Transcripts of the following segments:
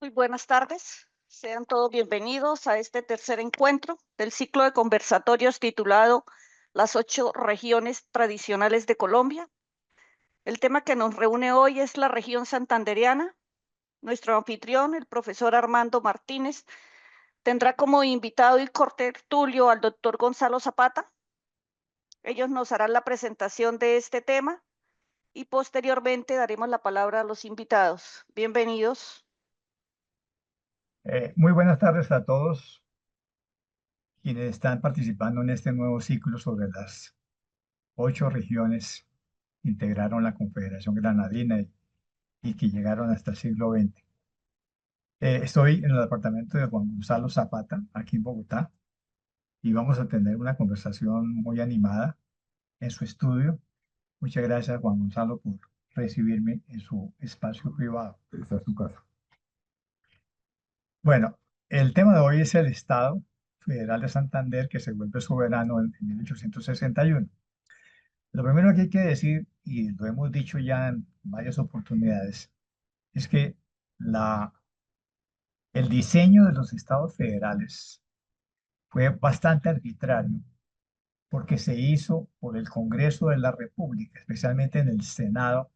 Muy buenas tardes. Sean todos bienvenidos a este tercer encuentro del ciclo de conversatorios titulado Las 8 regiones tradicionales de Colombia. El tema que nos reúne hoy es la región santandereana. Nuestro anfitrión, el profesor Armando Martínez, tendrá como invitado y cortertulio al doctor Gonzalo Zapata. Ellos nos harán la presentación de este tema y posteriormente daremos la palabra a los invitados. Bienvenidos. Muy buenas tardes a todos quienes están participando en este nuevo ciclo sobre las 8 regiones que integraron la Confederación Granadina y que llegaron hasta el siglo XX. Estoy en el departamento de Juan Gonzalo Zapata, aquí en Bogotá, y vamos a tener una conversación muy animada en su estudio. Muchas gracias, Juan Gonzalo, por recibirme en su espacio privado. Esta es su casa. Bueno, el tema de hoy es el Estado Federal de Santander que se vuelve soberano en 1861. Lo primero que hay que decir, y lo hemos dicho ya en varias oportunidades, es que el diseño de los estados federales fue bastante arbitrario porque se hizo por el Congreso de la República, especialmente en el Senado,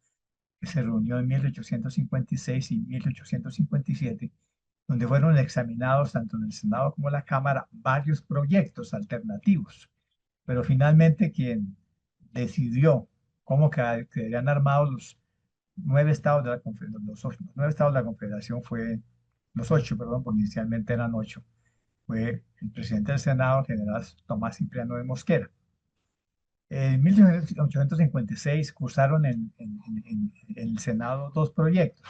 que se reunió en 1856 y 1857, donde fueron examinados tanto en el Senado como en la Cámara varios proyectos alternativos. Pero finalmente quien decidió cómo quedarían armados los 9 estados de la los 9 estados de la Confederación fue, los 8, perdón, porque inicialmente eran 8, fue el presidente del Senado, general Tomás Cipriano de Mosquera. En 1856 cursaron en el Senado dos proyectos.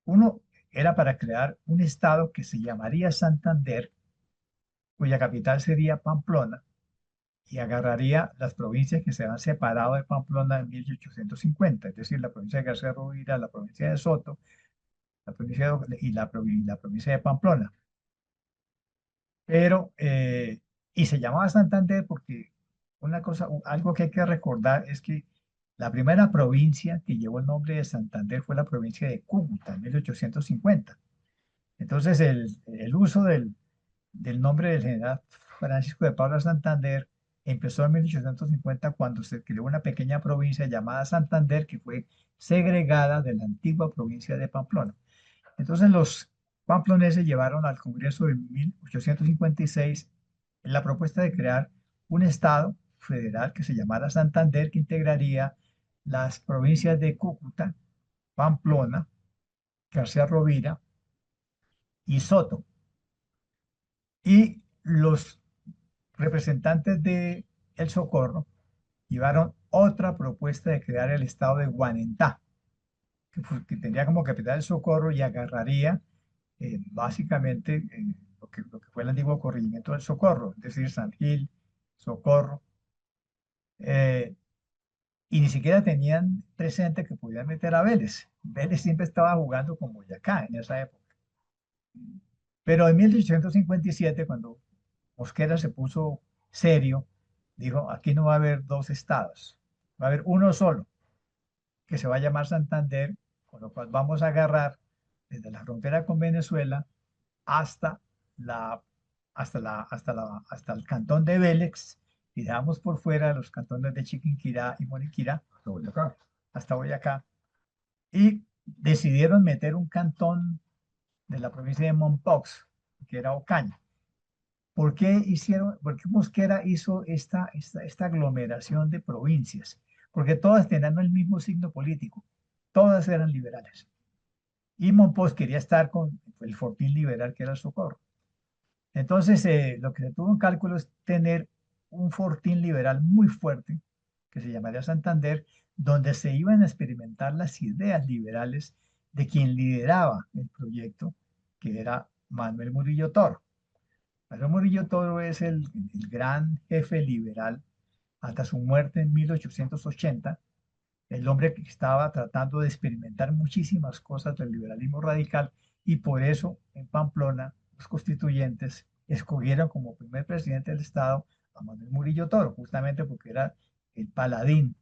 Uno era para crear un estado que se llamaría Santander, cuya capital sería Pamplona, y agarraría las provincias que se han separado de Pamplona en 1850, es decir, la provincia de García Rovira, la provincia de Soto, la provincia y la provincia de Pamplona. Pero, y se llamaba Santander porque una cosa, algo que hay que recordar es que la primera provincia que llevó el nombre de Santander fue la provincia de Cúcuta en 1850. Entonces, el uso del nombre del general Francisco de Paula Santander empezó en 1850 cuando se creó una pequeña provincia llamada Santander que fue segregada de la antigua provincia de Pamplona. Entonces los pamploneses llevaron al Congreso en 1856 la propuesta de crear un estado federal que se llamara Santander, que integraría las provincias de Cúcuta, Pamplona, García Rovira y Soto. Y los representantes de El Socorro llevaron otra propuesta de crear el estado de Guanentá, que tendría como capital El Socorro y agarraría básicamente lo que fue el antiguo corregimiento del Socorro, es decir, San Gil, Socorro, eh, y ni siquiera tenían presente que podían meter a Vélez. Vélez siempre estaba jugando con Boyacá en esa época. Pero en 1857, cuando Mosquera se puso serio, dijo, aquí no va a haber dos estados, va a haber uno solo, que se va a llamar Santander, con lo cual vamos a agarrar desde la frontera con Venezuela hasta la, hasta el cantón de Vélez, y dejamos por fuera los cantones de Chiquinquirá y Moniquirá, hasta Boyacá, y decidieron meter un cantón de la provincia de Mompox, que era Ocaña. ¿Por qué Mosquera hizo esta aglomeración de provincias? Porque todas tenían el mismo signo político, todas eran liberales. Y Mompox quería estar con el fortín liberal que era el Socorro. Entonces, lo que se tuvo en cálculo es tener un fortín liberal muy fuerte, que se llamaría Santander, donde se iban a experimentar las ideas liberales de quien lideraba el proyecto, que era Manuel Murillo Toro. Manuel Murillo Toro es el gran jefe liberal hasta su muerte en 1880, el hombre que estaba tratando de experimentar muchísimas cosas del liberalismo radical, y por eso en Pamplona los constituyentes escogieron como primer presidente del Estado a Manuel Murillo Toro, justamente porque era el paladín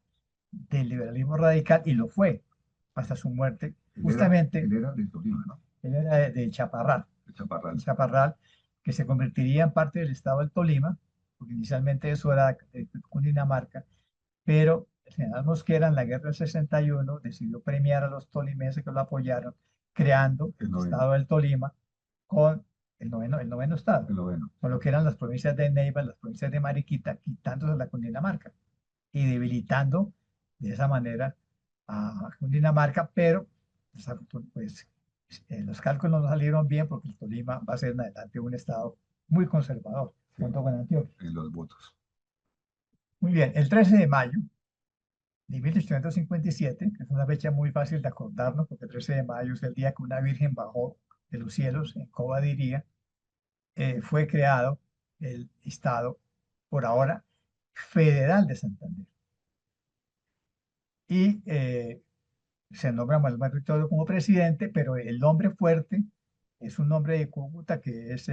del liberalismo radical y lo fue hasta su muerte, justamente. Él era del Tolima, ¿no? Él era de Chaparral, El Chaparral. Chaparral, que se convertiría en parte del estado del Tolima, porque inicialmente eso era de Cundinamarca, pero el general Mosquera en la guerra del 61 decidió premiar a los tolimenses que lo apoyaron, creando El el noveno. estado del Tolima con el noveno estado, El noveno. con lo que eran las provincias de Neiva, las provincias de Mariquita, quitándose la Cundinamarca y debilitando de esa manera a Cundinamarca, pero pues, los cálculos no salieron bien porque el Tolima va a ser en adelante un estado muy conservador, Sí, junto con Antioquia. en los votos. Muy bien, el 13 de mayo de 1857, que es una fecha muy fácil de acordarnos, porque el 13 de mayo es el día que una virgen bajó de los cielos, en Cobadiría, fue creado el Estado, por ahora, Federal de Santander. Y se nombra a Manuel Victorio como presidente, pero el nombre fuerte es un nombre de Cúcuta que es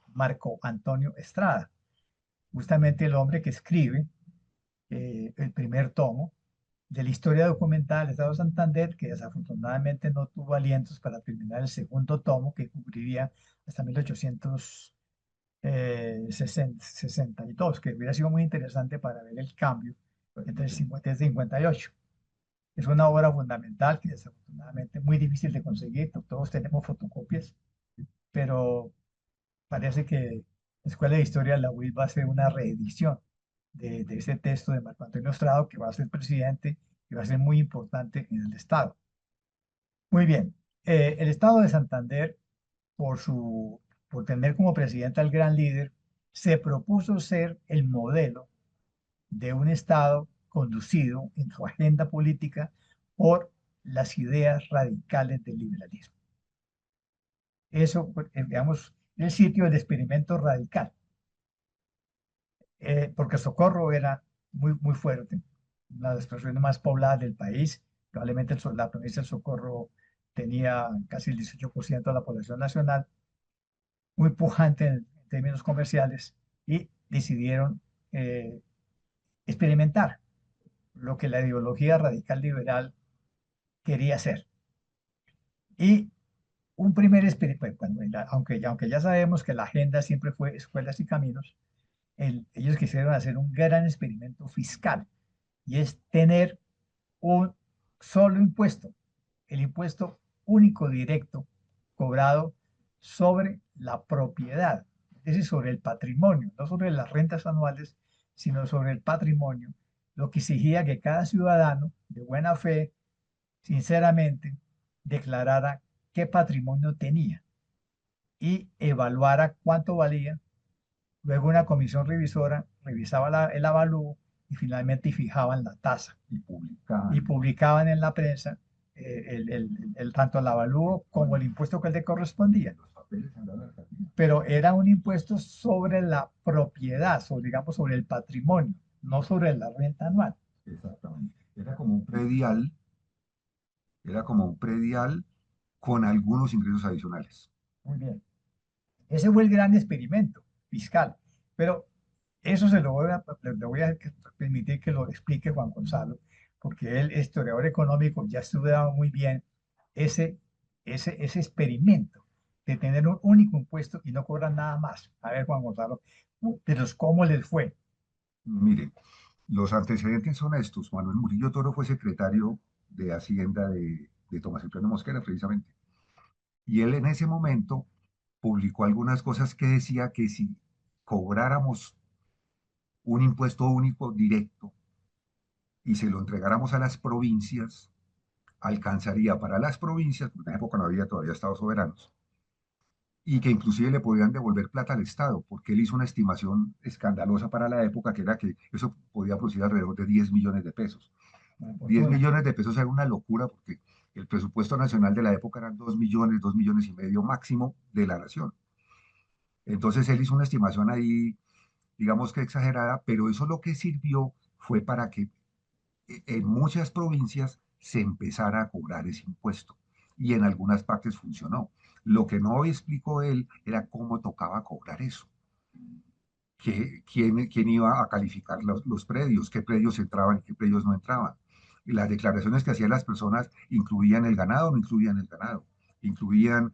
Marco Antonio Estrada, justamente el hombre que escribe el primer tomo de la historia documental del Estado de Santander, que desafortunadamente no tuvo alientos para terminar el segundo tomo, que cubriría hasta 1862, que hubiera sido muy interesante para ver el cambio entre el 50 y el 58. Es una obra fundamental que desafortunadamente es muy difícil de conseguir. Todos tenemos fotocopias, pero parece que la Escuela de Historia de la UIS va a hacer una reedición de ese texto de Marco Antonio Estrada, que va a ser presidente y va a ser muy importante en el Estado. Muy bien. El Estado de Santander, por, su, por tener como presidente al gran líder, se propuso ser el modelo de un Estado conducido en su agenda política por las ideas radicales del liberalismo. Eso, pues, digamos, el sitio del experimento radical, porque Socorro era muy fuerte, una de las regiones más pobladas del país, probablemente la provincia del Socorro tenía casi el 18% de la población nacional, muy pujante en términos comerciales, y decidieron eh, experimentar lo que la ideología radical liberal quería hacer. Y un primer experimento, aunque ya sabemos que la agenda siempre fue escuelas y caminos, ellos quisieron hacer un gran experimento fiscal y es tener un solo impuesto, el impuesto único directo cobrado sobre la propiedad, es decir, sobre el patrimonio, no sobre las rentas anuales, sino sobre el patrimonio, lo que exigía que cada ciudadano de buena fe, sinceramente, declarara qué patrimonio tenía y evaluara cuánto valía. Luego una comisión revisora revisaba el avalúo y finalmente fijaban la tasa y publicaban en la prensa tanto el avalúo como el impuesto que le correspondía. Pero era un impuesto sobre la propiedad, digamos, sobre el patrimonio, no sobre la renta anual. Exactamente. Era como un predial con algunos ingresos adicionales. Muy bien. Ese fue el gran experimento fiscal. Pero eso le voy a permitir que lo explique Juan Gonzalo, porque él, historiador económico, ya ha estudiado muy bien ese, ese experimento de tener un único impuesto y no cobrar nada más. A ver, Juan Gonzalo, pero ¿cómo les fue? Mire, los antecedentes son estos. Manuel Murillo Toro fue secretario de Hacienda de Tomás Cipriano Mosquera, precisamente. Y él en ese momento publicó algunas cosas que decía que si cobráramos un impuesto único directo y se lo entregáramos a las provincias, alcanzaría para las provincias, porque en la época no había todavía estados soberanos, y que inclusive le podían devolver plata al Estado, porque él hizo una estimación escandalosa para la época, que era que eso podía producir alrededor de 10 millones de pesos. 10 millones de pesos era una locura, porque el presupuesto nacional de la época eran 2 millones, 2 millones y medio máximo de la nación. Entonces él hizo una estimación ahí, digamos que exagerada, pero eso lo que sirvió fue para que en muchas provincias se empezara a cobrar ese impuesto y en algunas partes funcionó. Lo que no explicó él era cómo tocaba cobrar eso. ¿Quién iba a calificar los predios? ¿Qué predios entraban y qué predios no entraban? Y las declaraciones que hacían las personas incluían el ganado o no incluían el ganado. incluían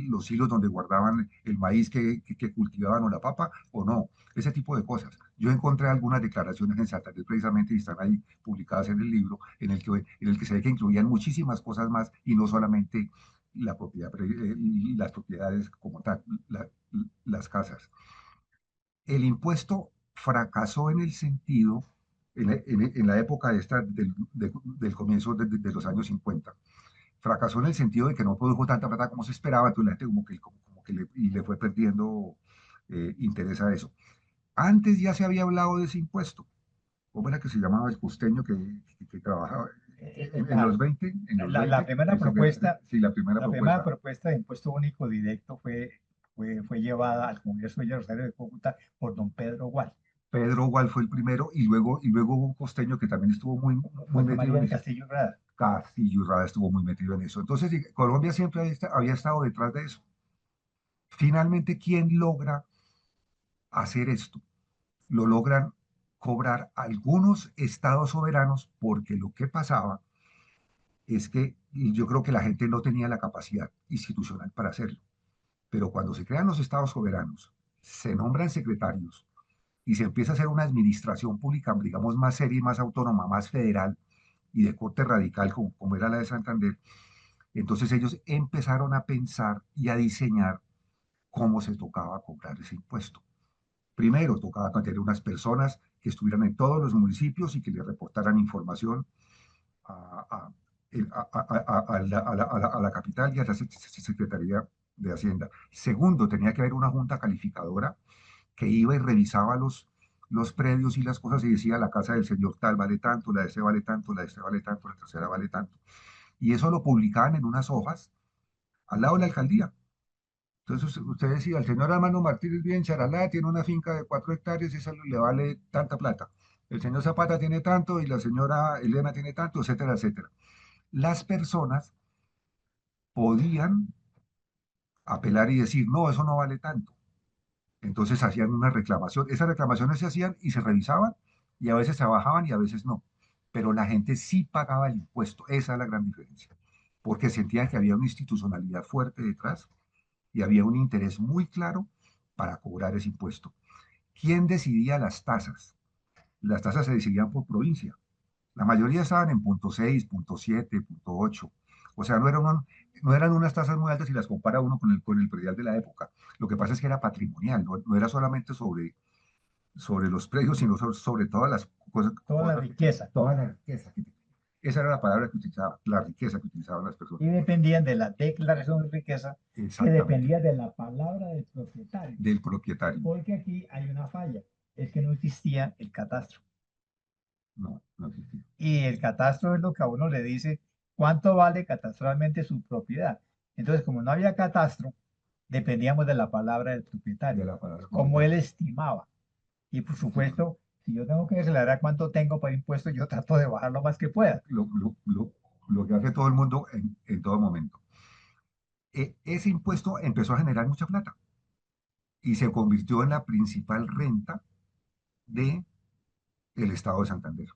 los hilos donde guardaban el maíz que cultivaban o la papa o no, ese tipo de cosas. Yo encontré algunas declaraciones en Santander precisamente y están ahí publicadas en el libro, en el que se ve que incluían muchísimas cosas más y no solamente la propiedad, las propiedades como tal, las casas. El impuesto fracasó en el sentido, en la época del comienzo de los años 50, fracasó en el sentido de que no produjo tanta plata como se esperaba, entonces la gente como que le fue perdiendo interés a eso. Antes ya se había hablado de ese impuesto. ¿Cómo era que se llamaba el costeño que trabajaba en los 20? En los La 20, primera propuesta, sí, la primera la primera propuesta. propuesta de impuesto único directo fue llevada al Congreso de Rosario de Cúcuta por don Pedro Gual. Pedro Gual fue el primero y luego hubo un costeño que también estuvo muy José metido María en de eso. Castillo Rada. Castillo Rada estuvo muy metido en eso. Entonces, Colombia siempre había estado detrás de eso. Finalmente, ¿quién logra hacer esto? Lo logran cobrar algunos estados soberanos porque lo que pasaba es que yo creo que la gente no tenía la capacidad institucional para hacerlo. Pero cuando se crean los estados soberanos, se nombran secretarios y se empieza a hacer una administración pública, digamos, más seria y más autónoma, más federal y de corte radical, como era la de Santander, entonces ellos empezaron a pensar y a diseñar cómo se tocaba cobrar ese impuesto. Primero, tocaba tener unas personas que estuvieran en todos los municipios y que le reportaran información a, a la capital y a la Secretaría de Hacienda. Segundo, tenía que haber una junta calificadora que iba y revisaba los predios y las cosas y decía la casa del señor tal vale tanto, la de este vale tanto, la de este vale tanto, la tercera vale tanto. Y eso lo publicaban en unas hojas al lado de la alcaldía. Entonces usted decía, el señor Armando Martínez vive en Charalá, tiene una finca de 4 hectáreas y eso le vale tanta plata. El señor Zapata tiene tanto y la señora Elena tiene tanto, etcétera, etcétera. Las personas podían apelar y decir, no, eso no vale tanto. Entonces hacían una reclamación. Esas reclamaciones se hacían y se revisaban y a veces trabajaban y a veces no. Pero la gente sí pagaba el impuesto. Esa es la gran diferencia. Porque sentían que había una institucionalidad fuerte detrás y había un interés muy claro para cobrar ese impuesto. ¿Quién decidía las tasas? Las tasas se decidían por provincia. La mayoría estaban en punto 6, punto 7, punto 8. O sea, no eran unas tasas muy altas si las compara uno con el predial de la época. Lo que pasa es que era patrimonial, no era solamente sobre los precios, sino sobre todas las cosas. Toda la riqueza. Toda la riqueza. Esa era la palabra que utilizaba, la riqueza que utilizaban las Y personas. dependían de la declaración de riqueza, que Exactamente, dependía de la palabra del propietario. del propietario. Porque aquí hay una falla, es que no existía el catastro. No, no existía. Y el catastro es lo que a uno le dice cuánto vale catastralmente su propiedad. Entonces, como no había catastro, dependíamos de la palabra del De propietario, la palabra como él propietario. estimaba. Y por supuesto, si yo tengo que declarar cuánto tengo para impuestos, yo trato de bajar lo más que pueda. Lo que hace todo el mundo en todo momento. Ese impuesto empezó a generar mucha plata y se convirtió en la principal renta del estado de Santander.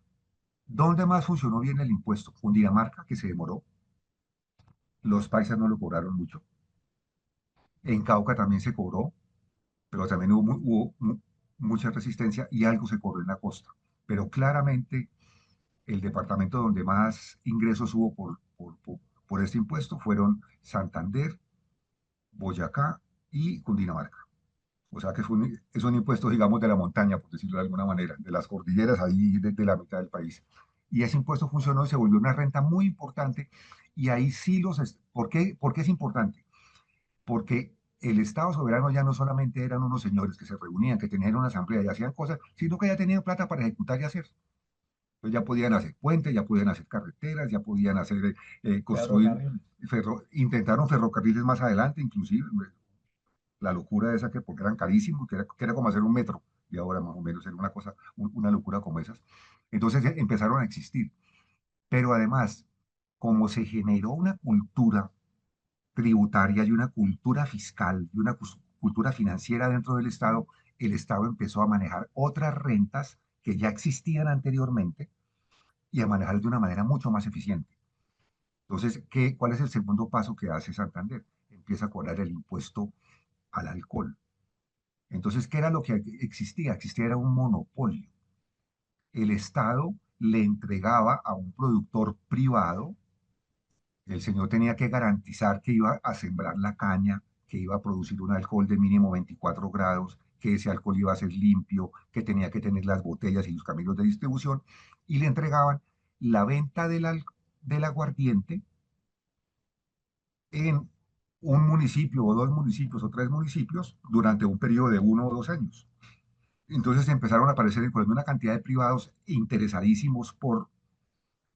¿Dónde más funcionó bien el impuesto? Cundinamarca, que se demoró. Los paisas no lo cobraron mucho. En Cauca también se cobró, pero también hubo mucha resistencia y algo se cobró en la costa. Pero claramente el departamento donde más ingresos hubo por este impuesto fueron Santander, Boyacá y Cundinamarca. O sea que es un impuesto, digamos, de la montaña, por decirlo de alguna manera, de las cordilleras ahí de la mitad del país. Y ese impuesto funcionó y se volvió una renta muy importante. Y ahí sí ¿por qué es importante? Porque el Estado soberano ya no solamente eran unos señores que se reunían, que tenían una asamblea y hacían cosas, sino que ya tenían plata para ejecutar y hacer. Entonces ya podían hacer puentes, ya podían hacer carreteras, ya podían hacer, construir, Ferrocarril. intentaron ferrocarriles más adelante, inclusive, la locura esa porque eran carísimos, que era como hacer un metro, y ahora más o menos era una cosa, una locura como esas. Entonces empezaron a existir. Pero además, como se generó una cultura tributaria y una cultura fiscal y una cultura financiera dentro del Estado, el Estado empezó a manejar otras rentas que ya existían anteriormente y a manejar de una manera mucho más eficiente. Entonces, ¿cuál es el segundo paso que hace Santander? Empieza a cobrar el impuesto al alcohol. Entonces, ¿qué era lo que existía? Existía era un monopolio. El Estado le entregaba a un productor privado, el señor tenía que garantizar que iba a sembrar la caña, que iba a producir un alcohol de mínimo 24 grados, que ese alcohol iba a ser limpio, que tenía que tener las botellas y los caminos de distribución, y le entregaban la venta del aguardiente en un municipio o dos municipios o tres municipios durante un periodo de 1 o 2 años. Entonces empezaron a aparecer en Colombia una cantidad de privados interesadísimos por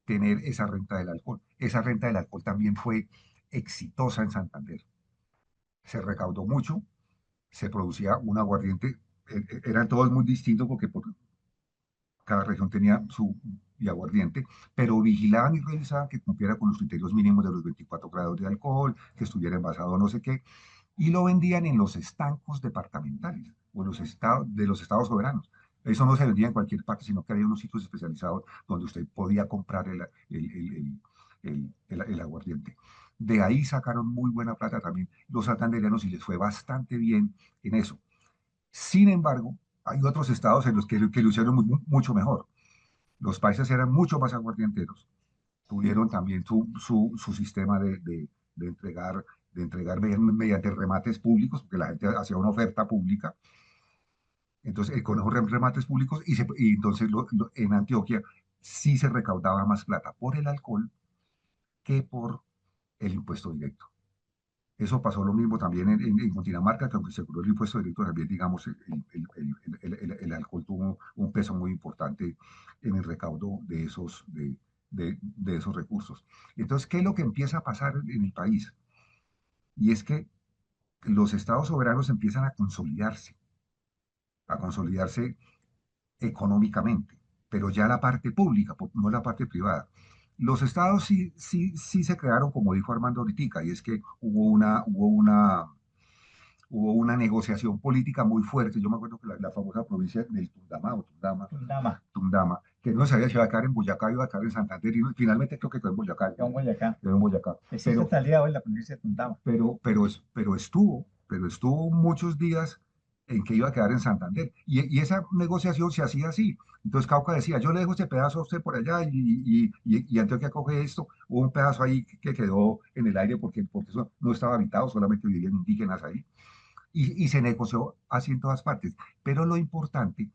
tener esa renta del alcohol. Esa renta del alcohol también fue exitosa en Santander. Se recaudó mucho, se producía un aguardiente, eran todos muy distintos porque cada región tenía su aguardiente, pero vigilaban y revisaban que cumpliera con los criterios mínimos de los 24 grados de alcohol, que estuviera envasado no sé qué, y lo vendían en los estancos departamentales o en de los estados soberanos. Eso no se vendía en cualquier parte, sino que había unos sitios especializados donde usted podía comprar el aguardiente. De ahí sacaron muy buena plata también los santandereanos y les fue bastante bien en eso. Sin embargo, hay otros estados en los que lo hicieron mucho mejor. Los países eran mucho más aguardienteros, tuvieron también su sistema de entregar mediante remates públicos, porque la gente hacía una oferta pública. Entonces, con esos remates públicos, y entonces en Antioquia sí se recaudaba más plata por el alcohol que por el impuesto directo. Eso pasó lo mismo también en Cundinamarca, que aunque se cobró el impuesto directo, también, digamos, el alcohol tuvo un peso muy importante en el recaudo de esos recursos. Entonces, ¿qué es lo que empieza a pasar en el país? Y es que los estados soberanos empiezan a consolidarse económicamente, pero ya la parte pública, no la parte privada. Los estados sí se crearon, como dijo Armando ahorita, y es que hubo una negociación política muy fuerte. Yo me acuerdo que la famosa provincia del Tundama, Tundama, que no sabía si iba a quedar en Boyacá, iba a quedar en Santander, y finalmente creo que quedó en Boyacá. quedó en Boyacá. Quedó en Boyacá. Existe hasta el día de hoy la provincia de Tundama. Pero estuvo muchos días en que iba a quedar en Santander. Y esa negociación se hacía así. Entonces Cauca decía, yo le dejo este pedazo a usted por allá y Antioquia coge esto. Hubo un pedazo ahí que quedó en el aire porque eso no estaba habitado, solamente vivían indígenas ahí. Y se negoció así en todas partes. Pero lo importante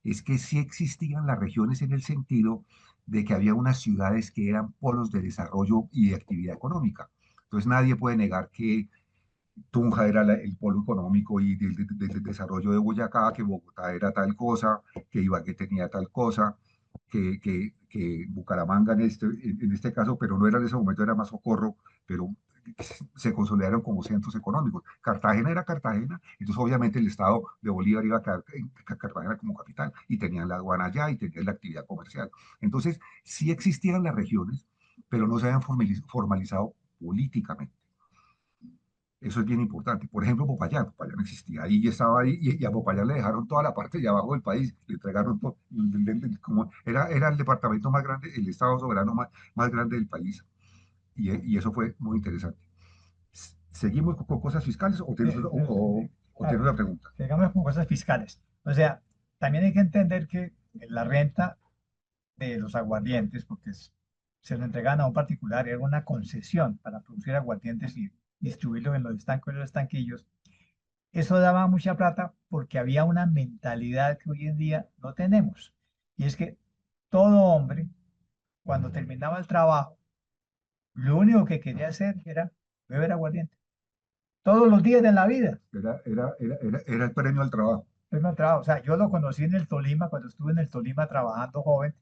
es que sí existían las regiones en el sentido de que había unas ciudades que eran polos de desarrollo y de actividad económica. Entonces nadie puede negar que Tunja era el polo económico y del desarrollo de Boyacá, que Bogotá era tal cosa, que Ibagué tenía tal cosa, que Bucaramanga en este caso, pero no era en ese momento, era más Socorro, pero se consolidaron como centros económicos. Cartagena era Cartagena, entonces obviamente el estado de Bolívar iba a quedar en Cartagena como capital, y tenían la aduana allá y tenían la actividad comercial. Entonces, sí existían las regiones, pero no se habían formalizado políticamente. Eso es bien importante. Por ejemplo, Popayán existía ahí y estaba ahí, y a Popayán le dejaron toda la parte de abajo del país, le entregaron todo, como era el departamento más grande, el estado soberano más grande del país, y eso fue muy interesante. ¿Seguimos con cosas fiscales o tienes, o tienes Claro, una pregunta? digamos con cosas fiscales. O sea, también hay que entender que la renta de los aguardientes, porque se lo entregaban a un particular, era una concesión para producir aguardientes y distribuirlos en los estancos y los estanquillos. Eso daba mucha plata porque había una mentalidad que hoy en día no tenemos. Y es que todo hombre, cuando terminaba el trabajo, lo único que quería hacer era beber aguardiente. Todos los días de la vida. Era el premio al trabajo. Primer trabajo. O sea, yo lo conocí en el Tolima, cuando estuve en el Tolima trabajando joven,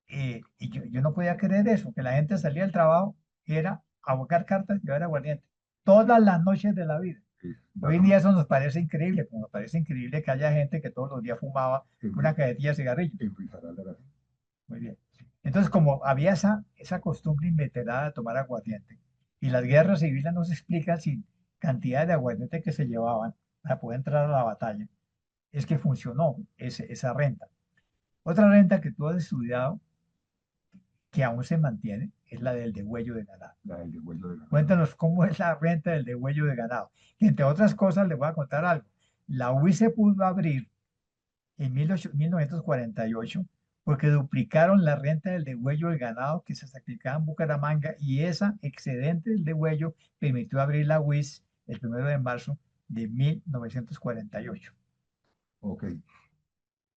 y yo no podía creer eso, que la gente salía del trabajo y era a buscar cartas y beber aguardiente. Todas las noches de la vida. Sí, Hoy en día eso nos parece increíble, como nos parece increíble que haya gente que todos los días fumaba una cajetilla de cigarrillos. en Risaralda era así. Muy bien. Entonces, como había esa costumbre inveterada de tomar aguardiente, y las guerras civiles nos explican sin cantidad de aguardiente que se llevaban para poder entrar a la batalla, es que funcionó esa renta. Otra renta que tú has estudiado que aún se mantiene es la del degüello de ganado. La del degüello de ganado. Cuéntanos cómo es la renta del degüello de ganado. Y entre otras cosas, les voy a contar algo. La UIS se pudo abrir en 1948 porque duplicaron la renta del degüello del ganado que se sacrificaba en Bucaramanga y esa excedente del degüello permitió abrir la UIS el 1 de marzo de 1948. Ok.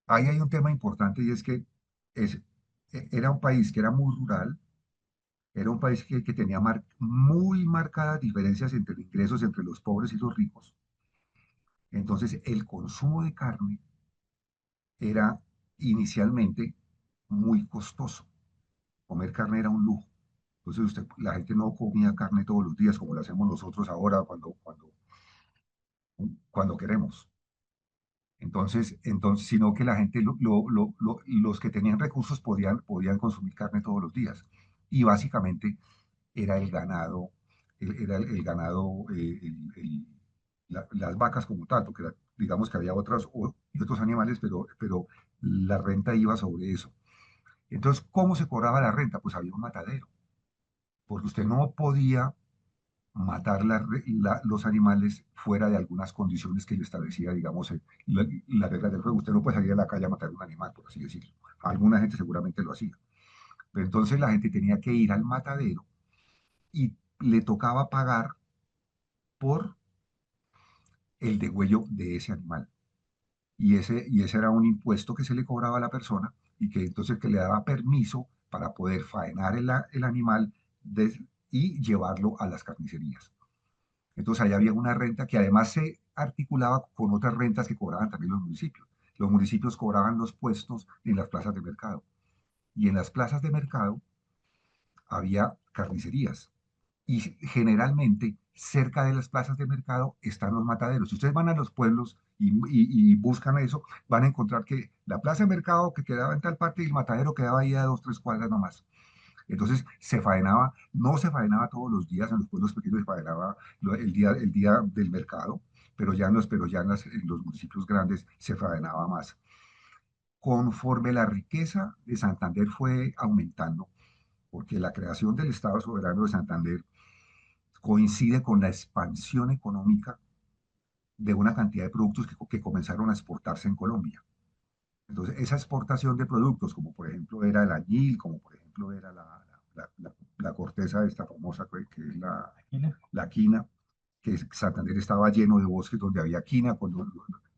Ahí hay un tema importante y es que es, era un país que era muy rural, era un país que tenía muy marcadas diferencias entre ingresos entre los pobres y los ricos. Entonces, el consumo de carne era inicialmente muy costoso. Comer carne era un lujo. Entonces, la gente no comía carne todos los días como lo hacemos nosotros ahora cuando queremos. Sino que la gente, los que tenían recursos podían consumir carne todos los días. Y básicamente era el ganado, el ganado, las vacas como tal, porque digamos que había y otros animales, pero la renta iba sobre eso. Entonces, ¿cómo se cobraba la renta? Pues había un matadero, porque usted no podía matar los animales fuera de algunas condiciones que le establecía, digamos, la regla del juego. Usted no puede salir a la calle a matar un animal, por así decirlo. Alguna gente seguramente lo hacía. Pero entonces la gente tenía que ir al matadero y le tocaba pagar por el degüello de ese animal. Y ese era un impuesto que se le cobraba a la persona y que entonces que le daba permiso para poder faenar el animal y llevarlo a las carnicerías. Entonces ahí había una renta que además se articulaba con otras rentas que cobraban también los municipios. Los municipios cobraban los puestos en las plazas de mercado. Y en las plazas de mercado había carnicerías. Y generalmente cerca de las plazas de mercado están los mataderos. Si ustedes van a los pueblos y buscan eso, van a encontrar que la plaza de mercado que quedaba en tal parte y el matadero quedaba ahí a 2, 3 cuadras nomás. Entonces se faenaba, no se faenaba todos los días, en los pueblos pequeños se faenaba el día del mercado, pero ya en los municipios grandes se faenaba más. Conforme la riqueza de Santander fue aumentando, porque la creación del Estado Soberano de Santander coincide con la expansión económica de una cantidad de productos que comenzaron a exportarse en Colombia. Entonces, esa exportación de productos, como por ejemplo era el añil, como por ejemplo era la corteza esta famosa que es la quina, que Santander estaba lleno de bosques donde había quina, cuando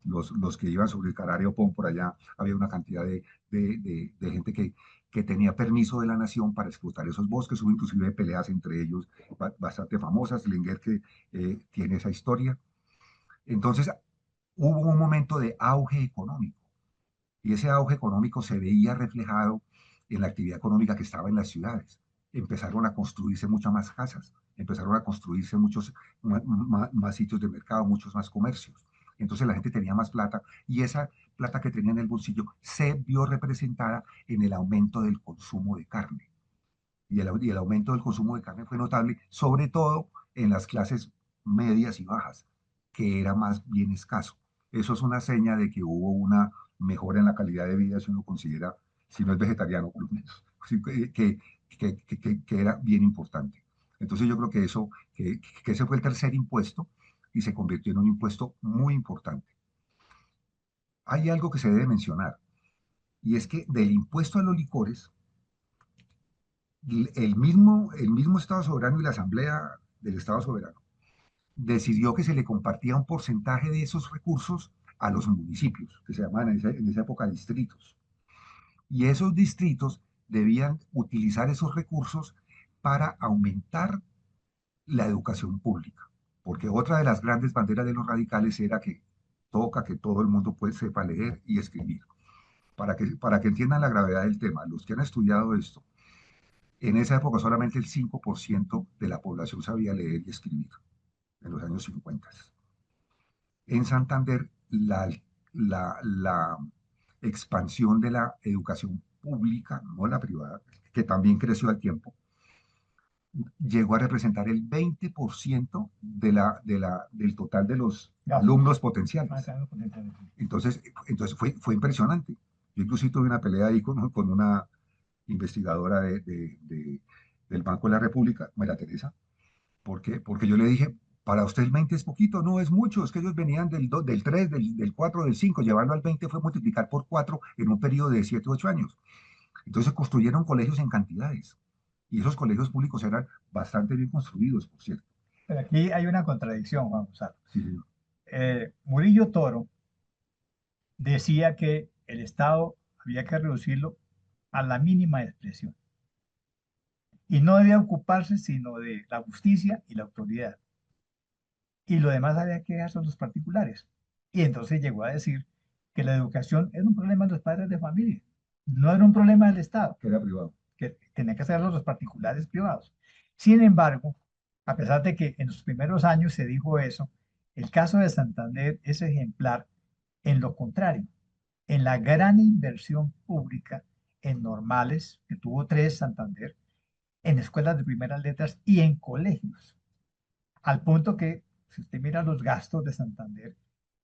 los que iban sobre el Carario Pón por allá, había una cantidad de gente que tenía permiso de la nación para explotar esos bosques, hubo inclusive peleas entre ellos bastante famosas, Lenguer que tiene esa historia. Entonces, hubo un momento de auge económico y ese auge económico se veía reflejado en la actividad económica que estaba en las ciudades. Empezaron a construirse muchas más casas, empezaron a construirse muchos más sitios de mercado, muchos más comercios. Entonces la gente tenía más plata y esa plata que tenía en el bolsillo se vio representada en el aumento del consumo de carne. Y el aumento del consumo de carne fue notable, sobre todo en las clases medias y bajas, que era más bien escaso. Eso es una seña de que hubo una mejora en la calidad de vida, si uno considera, si no es vegetariano por lo menos, que era bien importante. Entonces yo creo que ese fue el tercer impuesto y se convirtió en un impuesto muy importante. Hay algo que se debe mencionar, y es que del impuesto a los licores, el mismo Estado Soberano y la Asamblea del Estado Soberano decidió que se le compartía un porcentaje de esos recursos a los municipios, que se llamaban en esa época distritos. Y esos distritos debían utilizar esos recursos para aumentar la educación pública. Porque otra de las grandes banderas de los radicales era que toca que todo el mundo sepa leer y escribir. Para que entiendan la gravedad del tema, los que han estudiado esto, en esa época solamente el 5% de la población sabía leer y escribir, en los años 50. En Santander, la expansión de la educación pública, no la privada, que también creció al tiempo, llegó a representar el 20% del total de los alumnos potenciales. Entonces fue impresionante. Yo incluso tuve una pelea ahí con investigadora del Banco de la República, María Teresa. ¿Por qué? Porque yo le dije, para usted el 20 es poquito, no es mucho, es que ellos venían del 2, del 3, del 4, del 5, llevarlo al 20 fue multiplicar por 4 en un periodo de 7 u 8 años. Entonces construyeron colegios en cantidades, y esos colegios públicos eran bastante bien construidos, por cierto. Pero aquí hay una contradicción, Juan Gonzalo. Sí, señor. Murillo Toro decía que el Estado había que reducirlo a la mínima expresión y no debía ocuparse sino de la justicia y la autoridad. Y lo demás había que dejar a los particulares. Y entonces llegó a decir que la educación era un problema de los padres de familia, no era un problema del Estado, Que era privado. que tenían que hacerlo los particulares privados. Sin embargo, a pesar de que en los primeros años se dijo eso, el caso de Santander es ejemplar en lo contrario, en la gran inversión pública en normales, que tuvo tres Santander, en escuelas de primeras letras y en colegios. Al punto que, si usted mira los gastos de Santander,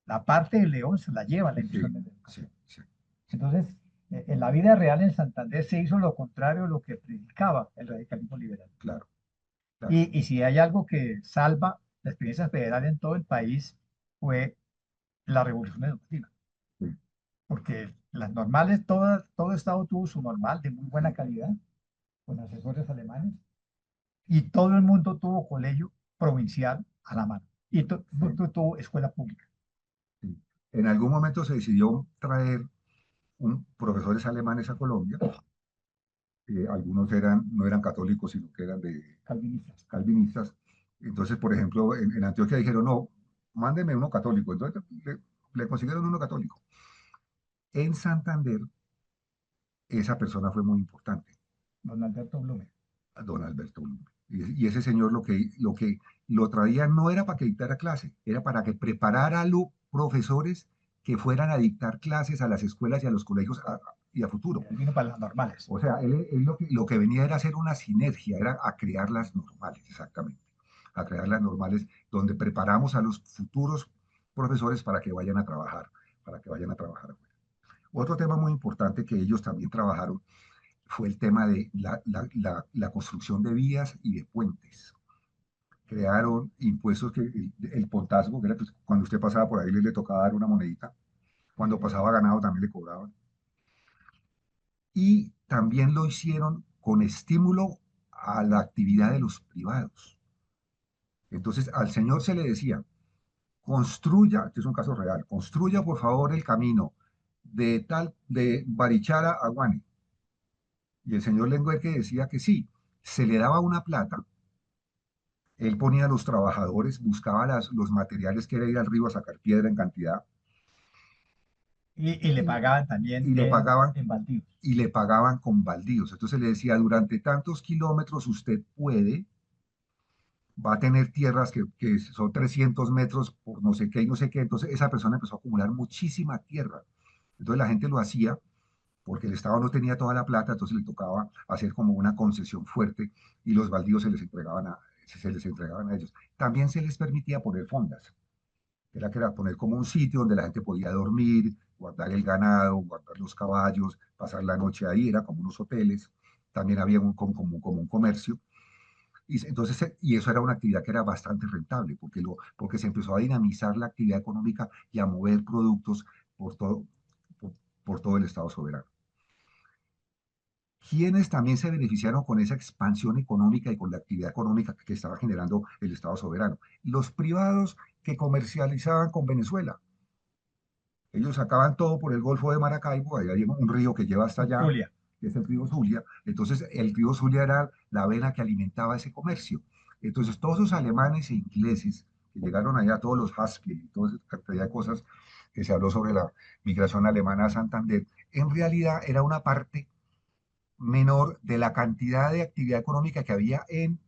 la parte de León se la lleva la Sí, inversión en sí, educación. sí. Entonces, en la vida real en Santander se hizo lo contrario de lo que predicaba el radicalismo liberal. Claro, claro. Y si hay algo que salva la experiencia federal en todo el país, fue la revolución educativa. Sí, Porque las normales, todo estado tuvo su normal de muy buena calidad, con asesores alemanes, y todo el mundo tuvo colegio provincial a la mano, y tuvo escuela pública. sí. En algún momento se decidió traer profesores alemanes a Colombia. Algunos no eran católicos, sino que eran Calvinistas. calvinistas. Entonces, por ejemplo, en Antioquia dijeron, no, mándeme uno católico. Entonces le consiguieron uno católico. En Santander, esa persona fue muy importante, Don Alberto Blume. don Alberto Blume. Y ese señor lo que lo traía no era para que dictara clase, era para que preparara a los profesores que fueran a dictar clases a las escuelas y a los colegios y a futuro. Él vino para las normales. O sea, él lo que venía era hacer una sinergia, era a crear las normales, exactamente. A crear las normales donde preparamos a los futuros profesores para que vayan a trabajar, para que vayan a trabajar afuera. Otro tema muy importante que ellos también trabajaron fue el tema de la construcción de vías y de puentes. Crearon impuestos que el pontazgo, que era pues, cuando usted pasaba por ahí le tocaba dar una monedita. Cuando pasaba ganado también le cobraban. Y también lo hicieron con estímulo a la actividad de los privados. Entonces al señor se le decía, construya, este es un caso real, construya por favor el camino de Barichara a Guane. Y el señor Lenguerque decía que sí, se le daba una plata, él ponía a los trabajadores, buscaba los materiales que era ir al río a sacar piedra en cantidad. Y le pagaban también y le pagaban en baldíos. y le pagaban con baldíos. Entonces le decía, durante tantos kilómetros usted va a tener tierras que son 300 metros por no sé qué y no sé qué. Entonces esa persona empezó a acumular muchísima tierra. Entonces la gente lo hacía porque el Estado no tenía toda la plata, entonces le tocaba hacer como una concesión fuerte y los baldíos se les entregaban a ellos. También se les permitía poner fondas, que era poner como un sitio donde la gente podía dormir, guardar el ganado, guardar los caballos, pasar la noche ahí, era como unos hoteles. También había como un comercio. Y eso era una actividad que era bastante rentable, porque se empezó a dinamizar la actividad económica y a mover productos por todo, por todo el Estado soberano. ¿Quiénes también se beneficiaron con esa expansión económica y con la actividad económica que estaba generando el Estado soberano? Los privados que comercializaban con Venezuela. Ellos sacaban todo por el Golfo de Maracaibo, allá hay un río que lleva hasta allá, Julia. que es el río Zulia. Entonces, el río Zulia era la vena que alimentaba ese comercio. Entonces, todos esos alemanes e ingleses que llegaron allá, todos los Haskell y toda esa cantidad de cosas que se habló sobre la migración alemana a Santander, en realidad era una parte menor de la cantidad de actividad económica que había en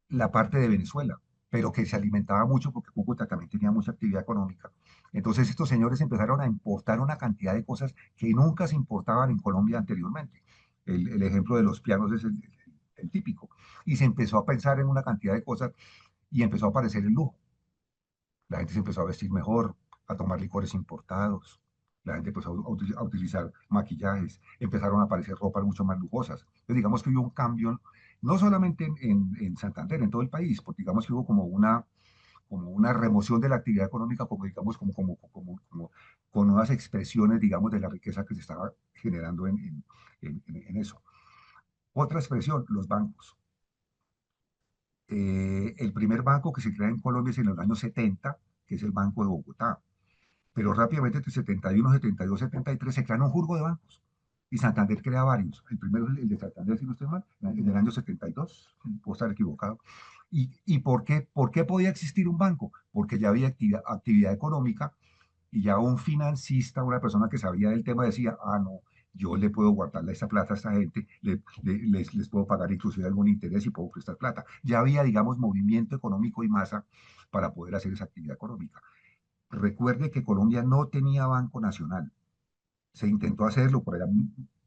la parte de Venezuela, pero que se alimentaba mucho porque Cúcuta también tenía mucha actividad económica. Entonces estos señores empezaron a importar una cantidad de cosas que nunca se importaban en Colombia anteriormente. El ejemplo de los pianos es el típico. Y se empezó a pensar en una cantidad de cosas y empezó a aparecer el lujo. La gente se empezó a vestir mejor, a tomar licores importados. La gente empezó a utilizar maquillajes, empezaron a aparecer ropas mucho más lujosas. Entonces, digamos que hubo un cambio, no solamente en Santander, en todo el país, porque digamos que hubo como una remoción de la actividad económica, como digamos, como con nuevas expresiones, digamos, de la riqueza que se estaba generando en eso. Otra expresión, los bancos. El primer banco que se crea en Colombia es en los años 70, que es el Banco de Bogotá. Pero rápidamente, entre 71, 72, 73, se crean un jurgo de bancos. Y Santander crea varios. El primero es el de Santander, si no estoy mal, en el año 72, puedo estar equivocado. ¿Y por qué podía existir un banco? Porque ya había actividad económica y ya un financista, una persona que sabía del tema decía, ah, no, yo le puedo guardarle esa plata a esta gente, les puedo pagar inclusive algún interés y puedo prestar plata. Ya había, digamos, movimiento económico y masa para poder hacer esa actividad económica. Recuerde que Colombia no tenía Banco Nacional. Se intentó hacerlo, por allá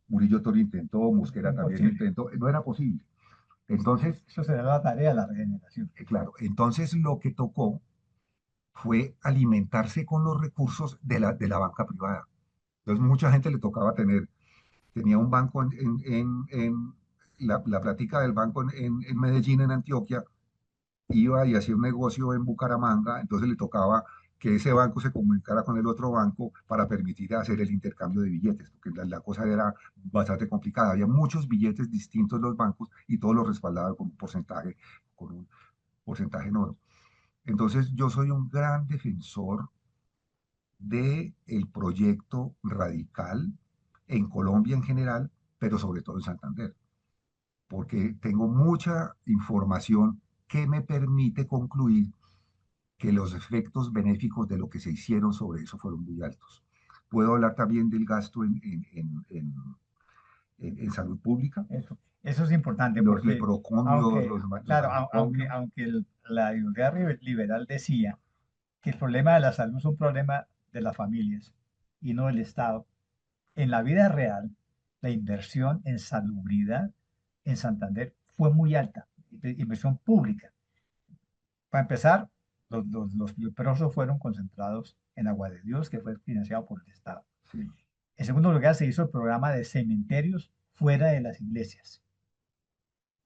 Murillo Toro intentó, Mosquera también intentó, no era posible. Entonces, eso será la tarea de la regeneración. claro, entonces lo que tocó fue alimentarse con los recursos de la banca privada. Entonces, mucha gente le tocaba tenía un banco la plática del banco en Medellín, en Antioquia, iba y hacía un negocio en Bucaramanga, entonces le tocaba que ese banco se comunicara con el otro banco para permitir hacer el intercambio de billetes, porque la cosa era bastante complicada. Había muchos billetes distintos en los bancos y todos los respaldaban con un porcentaje en oro. Entonces yo soy un gran defensor del proyecto radical en Colombia en general, pero sobre todo en Santander, porque tengo mucha información que me permite concluir que los efectos benéficos de lo que se hicieron sobre eso fueron muy altos. Puedo hablar también del gasto en salud pública. Eso es importante Los porque, leprocomios, claro, la ideología liberal decía que el problema de la salud es un problema de las familias y no del Estado. En la vida real, la inversión en salubridad en Santander fue muy alta, inversión pública. Para empezar, los leprosos fueron concentrados en Agua de Dios, que fue financiado por el Estado. Sí. En segundo lugar, se hizo el programa de cementerios fuera de las iglesias.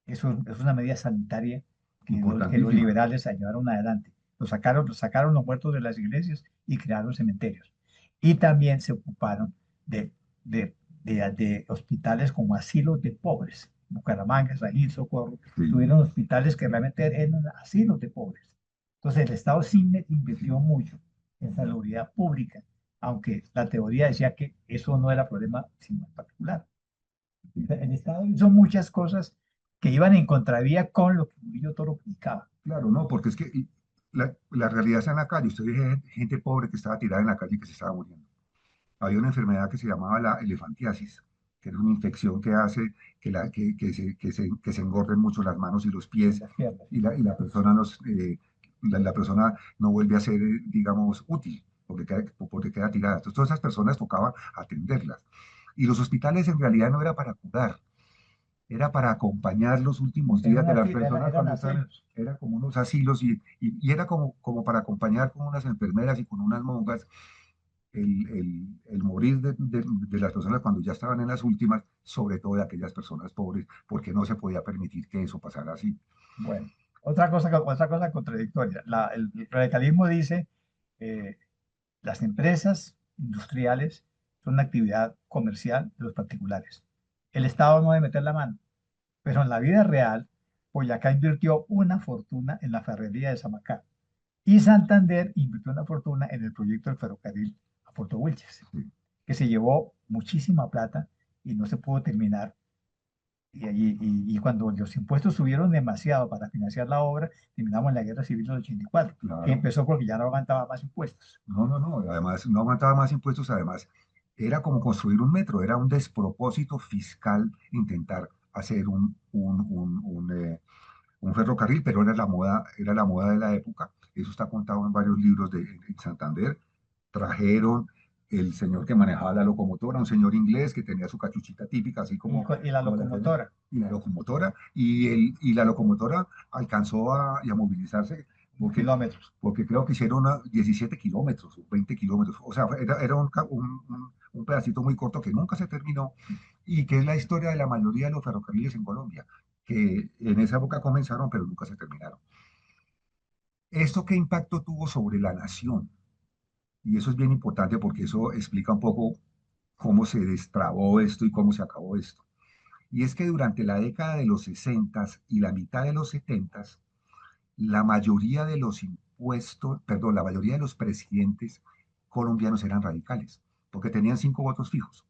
Eso es una medida sanitaria que los liberales llevaron adelante. Sacaron los muertos de las iglesias y crearon cementerios. Y también se ocuparon de hospitales como asilos de pobres. Bucaramanga, Sajín, Socorro, Sí. tuvieron hospitales que realmente eran asilos de pobres. Entonces el Estado sí invirtió mucho en salubridad pública, aunque la teoría decía que eso no era problema sino en particular. El Estado hizo muchas cosas que iban en contravía con lo que Murillo Toro criticaba. Claro, no, porque es que la realidad está en la calle. Usted ve gente pobre que estaba tirada en la calle y que se estaba muriendo. Había una enfermedad que se llamaba la elefantiasis, que era una infección que hace que se engorden mucho las manos y los pies y la persona no vuelve a ser, digamos, útil porque queda tirada. Entonces, todas esas personas tocaba atenderlas. Y los hospitales en realidad no era para curar, era para acompañar los últimos días de las personas cuando estaban, era como unos asilos y era como para acompañar con unas enfermeras y con unas monjas el morir de las personas cuando ya estaban en las últimas, sobre todo de aquellas personas pobres, porque no se podía permitir que eso pasara así. Bueno, otra cosa contradictoria. El radicalismo dice las empresas industriales son una actividad comercial de los particulares. El Estado no debe meter la mano. Pero en la vida real, Boyacá invirtió una fortuna en la ferrería de Samacá y Santander invirtió una fortuna en el proyecto del ferrocarril a Puerto Wilches, que se llevó muchísima plata y no se pudo terminar. Y cuando los impuestos subieron demasiado para financiar la obra, terminamos en la Guerra Civil del 84, Claro. que empezó porque ya no aguantaba más impuestos. No, además no aguantaba más impuestos, además era como construir un metro, era un despropósito fiscal intentar hacer un ferrocarril, pero era la moda de la época. Eso está contado en varios libros en Santander. Trajeron el señor que manejaba la locomotora, un señor inglés que tenía su cachuchita típica, así como... Y la locomotora. Y la locomotora, y la locomotora alcanzó a movilizarse porque, kilómetros. porque creo que hicieron 17 kilómetros o 20 kilómetros. O sea, era un pedacito muy corto que nunca se terminó y que es la historia de la mayoría de los ferrocarriles en Colombia, que en esa época comenzaron, pero nunca se terminaron. ¿Esto qué impacto tuvo sobre la nación? Y eso es bien importante porque eso explica un poco cómo se destrabó esto y cómo se acabó esto. Y es que durante la década de los 60 y la mitad de los 70, la mayoría de los impuestos, perdón, la mayoría de los presidentes colombianos eran radicales, porque tenían 5 votos fijos.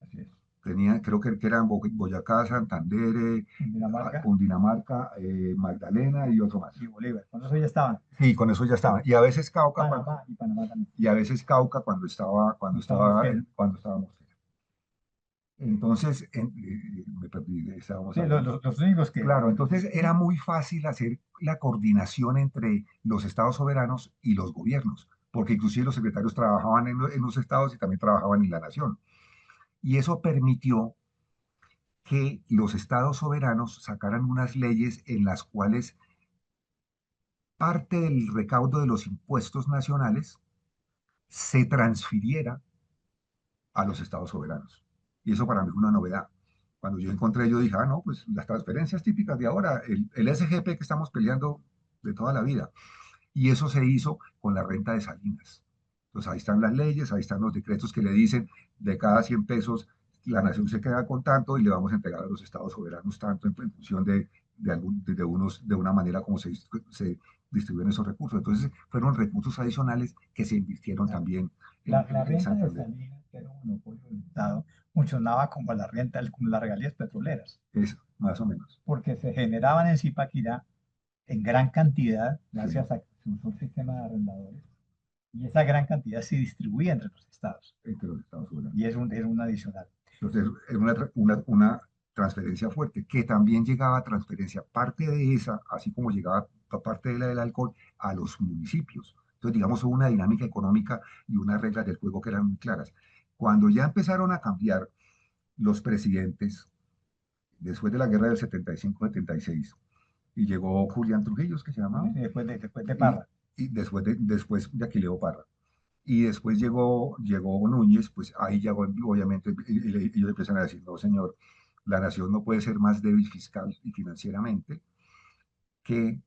Así es. Tenían, creo que eran Boyacá, Santander, Dinamarca Cundinamarca, Magdalena y otro más. y Bolívar. Con eso ya estaban. Sí, con eso ya estaban. Y a veces Cauca, Panamá y Panamá también. y a veces Cauca Mosquera. cuando estábamos. Entonces, me perdí, estábamos Sí, hablando. los únicos que... Claro, entonces era muy fácil hacer la coordinación entre los estados soberanos y los gobiernos, porque inclusive los secretarios trabajaban en los estados y también trabajaban en la nación. Y eso permitió que los estados soberanos sacaran unas leyes en las cuales parte del recaudo de los impuestos nacionales se transfiriera a los estados soberanos. Y eso para mí fue una novedad. Cuando yo encontré, yo dije, ah, no, pues las transferencias típicas de ahora, el SGP que estamos peleando de toda la vida. Y eso se hizo con la renta de Salinas. Entonces ahí están las leyes, ahí están los decretos que le dicen de cada 100 pesos la nación se queda con tanto y le vamos a entregar a los estados soberanos tanto en función de una manera como se distribuyen esos recursos. Entonces fueron recursos adicionales que se invirtieron también La en renta de Santander. Salinas, que era un monopolio del Estado, funcionaba como la renta, como las regalías petroleras, Es más o menos. porque se generaban en Zipaquirá en gran cantidad, Sí, gracias a que se usó un sistema de arrendadores, y esa gran cantidad se distribuía entre los estados, entre los estados soberanos. y era un adicional. Entonces, es una transferencia fuerte, que también llegaba a transferencia, parte de esa, así como llegaba parte de la del alcohol, a los municipios. Entonces, digamos, hubo una dinámica económica y unas reglas del juego que eran muy claras. Cuando ya empezaron a cambiar los presidentes, después de la guerra del 75-76, y llegó Julián Trujillo, que se llamaba, Después de Parra. y después de Aquileo Parra. Y después llegó Núñez, pues ahí ya obviamente ellos empiezan a decir, no señor, la nación no puede ser más débil fiscal y financieramente que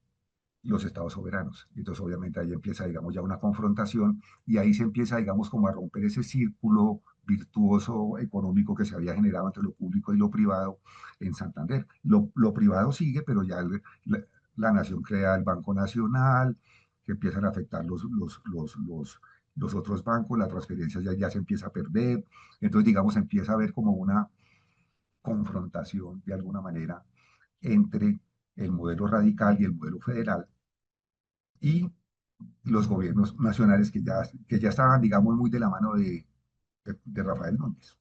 los estados soberanos. Entonces obviamente ahí empieza, digamos, ya una confrontación y ahí se empieza, digamos, como a romper ese círculo virtuoso económico que se había generado entre lo público y lo privado en Santander. Lo privado sigue, pero ya la nación crea el Banco Nacional, que empiezan a afectar los otros bancos, las transferencias ya se empieza a perder. Entonces, digamos, empieza a haber como una confrontación de alguna manera entre el modelo radical y el modelo federal y los gobiernos nacionales que ya estaban, digamos, muy de la mano de Rafael Núñez.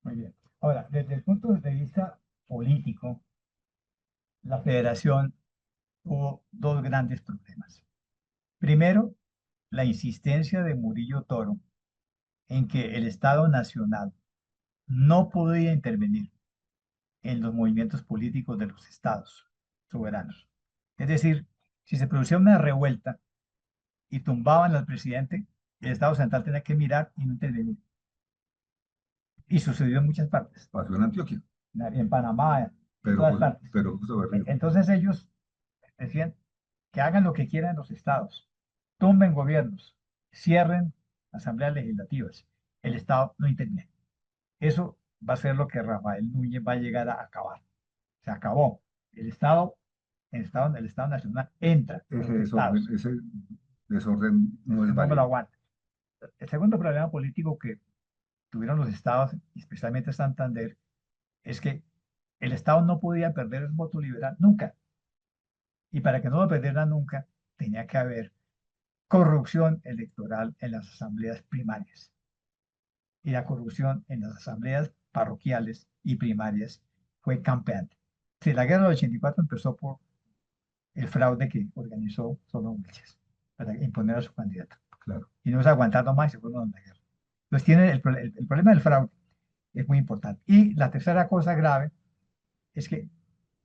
Muy bien. Ahora, desde el punto de vista político, la federación tuvo dos grandes problemas. Primero, la insistencia de Murillo Toro en que el Estado Nacional no podía intervenir en los movimientos políticos de los estados soberanos. Es decir, si se producía una revuelta y tumbaban al presidente, el Estado central tenía que mirar y no intervenir. Y sucedió en muchas partes, Pasó en Antioquia, en Panamá, en pero, todas partes. pero justo Berrío. Entonces ellos decían que hagan lo que quieran los estados, tumben gobiernos, cierren asambleas legislativas. El Estado no interviene. Eso va a ser lo que Rafael Núñez va a llegar a acabar. Se acabó. El Estado Nacional entra en los estados. Ese desorden no es No me lo válido. aguanta. El segundo problema político que tuvieron los estados, especialmente Santander, es que el Estado no podía perder el voto liberal nunca. Y para que no lo perdiera nunca, tenía que haber corrupción electoral en las asambleas primarias. Y la corrupción en las asambleas parroquiales y primarias fue campeante. Si la guerra del 84 empezó por el fraude que organizó Solón Wilches para imponer a su candidato. Claro. Y no se aguantaron más y se fueron a la guerra. Entonces tiene el problema del fraude es muy importante. Y la tercera cosa grave es que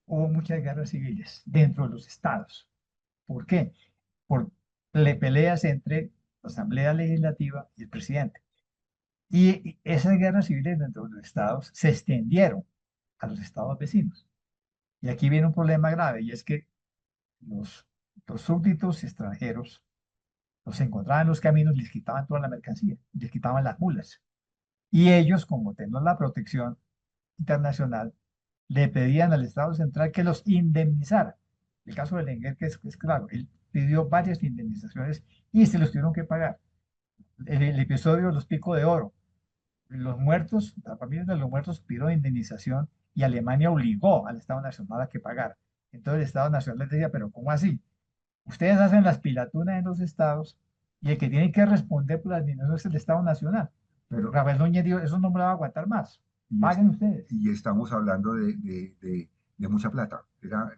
hubo muchas guerras civiles dentro de los estados. ¿Por qué? por peleas entre la Asamblea Legislativa y el presidente. Y esas guerras civiles dentro de los estados se extendieron a los estados vecinos. Y aquí viene un problema grave, y es que los, los súbditos extranjeros los encontraban en los caminos y les quitaban toda la mercancía, les quitaban las mulas. Y ellos, como tenían la protección internacional, le pedían al Estado central que los indemnizara. El caso de Lenguer, que es claro, él pidió varias indemnizaciones y se los tuvieron que pagar. El episodio de los Picos de Oro, los muertos, la familia de los muertos pidieron indemnización y Alemania obligó al Estado Nacional a que pagara. Entonces el Estado Nacional les decía, pero ¿cómo así? Ustedes hacen las pilatunas en los estados y el que tiene que responder por las indemnizaciones es el Estado Nacional. Pero Rafael Núñez dijo, eso no me lo va a aguantar más. Paguen ustedes. Y estamos hablando de mucha plata.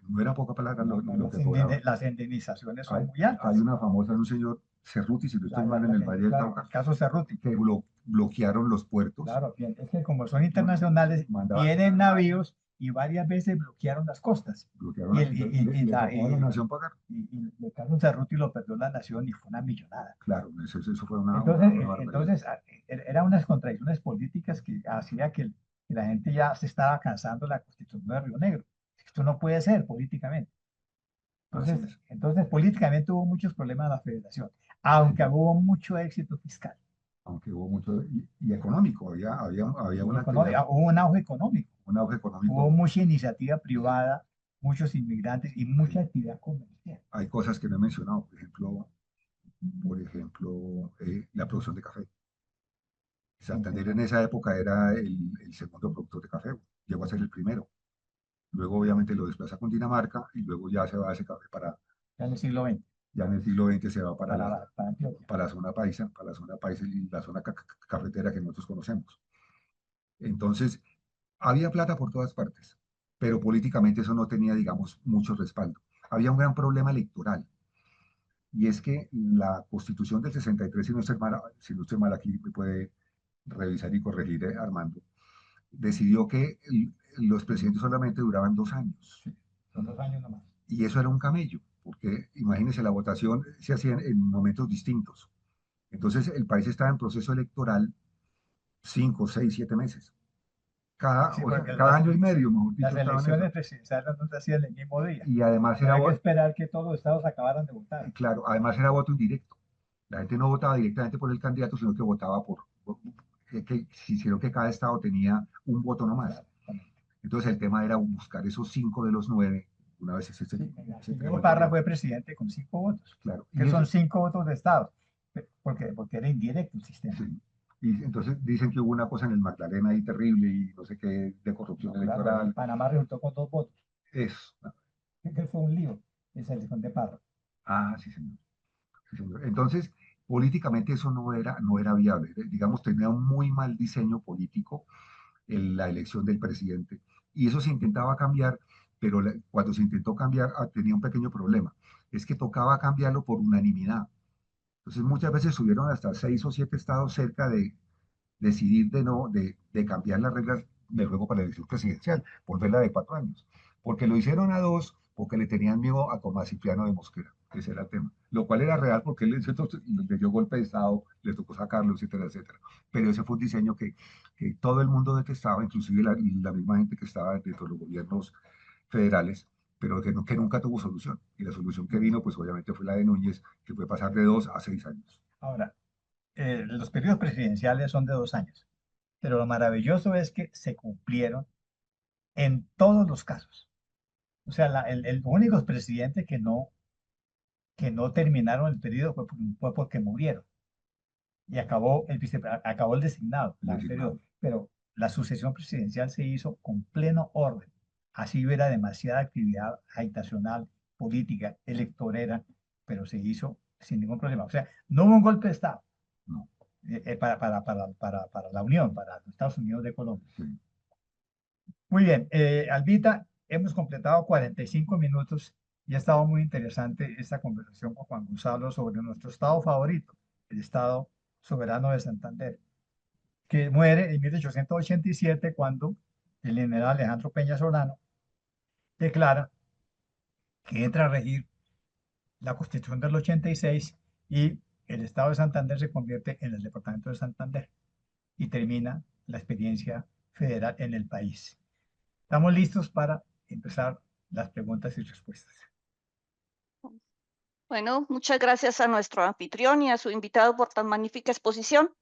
No era poca plata lo que cobraban. Las indemnizaciones son Hay, muy altas. hay una famosa de un señor Cerruti, si no estoy mal, en el Valle del Claro, Cauca, el caso Cerruti. que bloquearon los puertos. Claro, bien, es que como son internacionales, Mandaban- tienen navíos y varias veces bloquearon las costas. Bloquearon, Y le tocó a la nación pagar. Y el caso Cerruti lo perdió la nación y fue una millonada. Claro, eso fue una barbaridad. Entonces, eran unas contradicciones políticas que hacía que la gente ya se estaba cansando de la Constitución de Río Negro. Esto no puede ser políticamente. Así es. Entonces, políticamente hubo muchos problemas en la federación, aunque hubo mucho éxito fiscal. Aunque hubo mucho, y económico, había una Hubo un auge económico, un auge económico. hubo mucha iniciativa privada, muchos inmigrantes y mucha actividad comercial. Hay cosas que no he mencionado, por ejemplo, la producción de café. Santander en esa época era el segundo productor de café, llegó a ser el primero. Luego obviamente lo desplaza con Dinamarca y luego ya se va ese café Ya en el siglo XX. ya en el siglo XX se va Para Antioquia. para la zona paisa y la zona cafetera que nosotros conocemos. Entonces, había plata por todas partes, pero políticamente eso no tenía, digamos, mucho respaldo. Había un gran problema electoral, y es que la Constitución del 63, si no estoy mal aquí me puede revisar y corregir, Armando, decidió que los presidentes solamente duraban 2 años. Sí, son 2 años nomás. Y eso era un camello, porque imagínense, la votación se hacía en momentos distintos. Entonces, el país estaba en proceso electoral 5, 6, 7 meses. Cada año y medio, mejor dicho. Las elecciones presidenciales no se hacían el mismo día. Y además Había que esperar que todos los estados acabaran de votar. Claro, además era voto indirecto. La gente no votaba directamente por el candidato, sino que votaba sino que cada estado tenía un voto nomás. Entonces el tema era buscar esos 5 de los 9, una vez Luego Parra fue presidente con 5 votos. Claro. Que son 5 votos de estado, porque era indirecto el sistema. Sí. Y entonces dicen que hubo una cosa en el Magdalena ahí terrible y no sé qué de corrupción electoral. Panamá resultó con 2 votos. Eso. Que fue un lío esa elección de Parra. Sí, señor. Sí, señor. Entonces, políticamente eso no era viable. Digamos, tenía un muy mal diseño político en la elección del presidente. Y eso se intentaba cambiar, pero cuando se intentó cambiar tenía un pequeño problema. Es que tocaba cambiarlo por unanimidad. Entonces, muchas veces subieron hasta 6 o 7 estados cerca de decidir de cambiar las reglas del juego para la elección presidencial, volverla de 4 años. Porque lo hicieron a 2, porque le tenían miedo a Tomás Cipriano de Mosquera. Ese era el tema. Lo cual era real porque él le dio golpe de Estado, le tocó sacarlo, etcétera, etcétera. Pero ese fue un diseño que todo el mundo detestaba, inclusive la misma gente que estaba dentro de los gobiernos federales, pero que nunca tuvo solución. Y la solución que vino, pues obviamente fue la de Núñez, que fue pasar de 2 a 6 años. Ahora, los periodos presidenciales son de 2 años, pero lo maravilloso es que se cumplieron en todos los casos. O sea, el único presidente que no terminaron el periodo fue porque murieron. Y acabó el designado, pero la sucesión presidencial se hizo con pleno orden. Así hubiera demasiada actividad agitacional, política, electorera, pero se hizo sin ningún problema. O sea, no hubo un golpe de Estado. No. Para la Unión, para los Estados Unidos de Colombia. Sí. Muy bien, Albita, hemos completado 45 minutos y ha estado muy interesante esta conversación con Juan Gonzalo sobre nuestro estado favorito, el Estado Soberano de Santander, que muere en 1887 cuando el general Alejandro Peña Solano declara que entra a regir la Constitución del 86 y el Estado de Santander se convierte en el Departamento de Santander y termina la experiencia federal en el país. Estamos listos para empezar las preguntas y respuestas. Bueno, muchas gracias a nuestro anfitrión y a su invitado por tan magnífica exposición.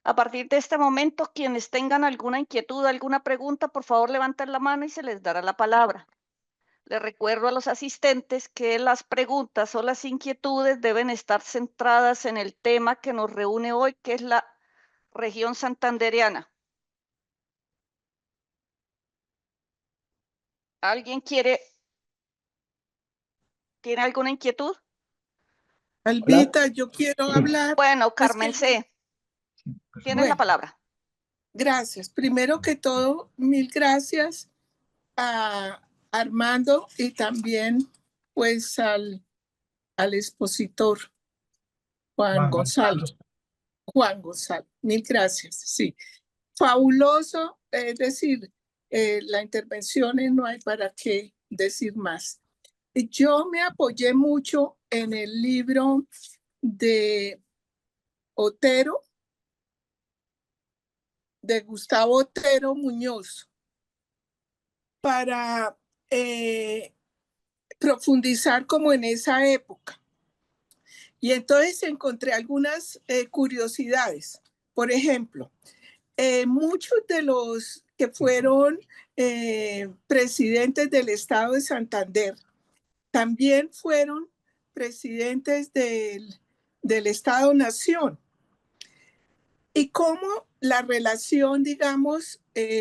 A partir de este momento, quienes tengan alguna inquietud, alguna pregunta, por favor levanten la mano y se les dará la palabra. Les recuerdo a los asistentes que las preguntas o las inquietudes deben estar centradas en el tema que nos reúne hoy, que es la región santandereana. ¿Alguien tiene alguna inquietud? Albita, yo quiero hablar. Bueno, Es Carmen que, C., Sí, por tienes la bueno, palabra. gracias. Primero que todo, mil gracias a Armando y también pues al expositor Juan Juan Gonzalo. Gonzalo. Juan Gonzalo, mil gracias. Sí, fabuloso. Es decir, la intervención no hay para qué decir más. Yo me apoyé mucho en el libro de Otero, de Gustavo Otero Muñoz, para profundizar como en esa época. Y entonces encontré algunas curiosidades. Por ejemplo, muchos de los que fueron presidentes del estado de Santander también fueron presidentes del Estado-Nación. Y cómo la relación, digamos,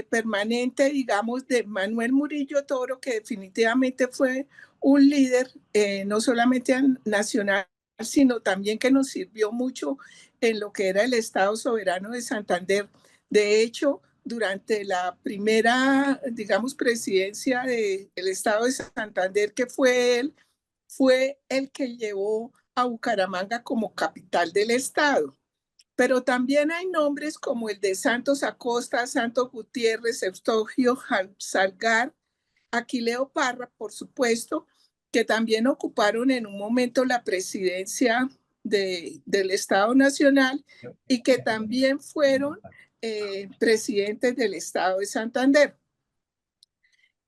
permanente, digamos, de Manuel Murillo Toro, que definitivamente fue un líder, no solamente nacional, sino también que nos sirvió mucho en lo que era el Estado soberano de Santander. De hecho, durante la primera, digamos, presidencia del Estado de Santander, que fue el que llevó a Bucaramanga como capital del Estado. Pero también hay nombres como el de Santos Acosta, Santos Gutiérrez, Eustogio Salgar, Aquileo Parra, por supuesto, que también ocuparon en un momento la presidencia del Estado Nacional y que también fueron presidentes del Estado de Santander.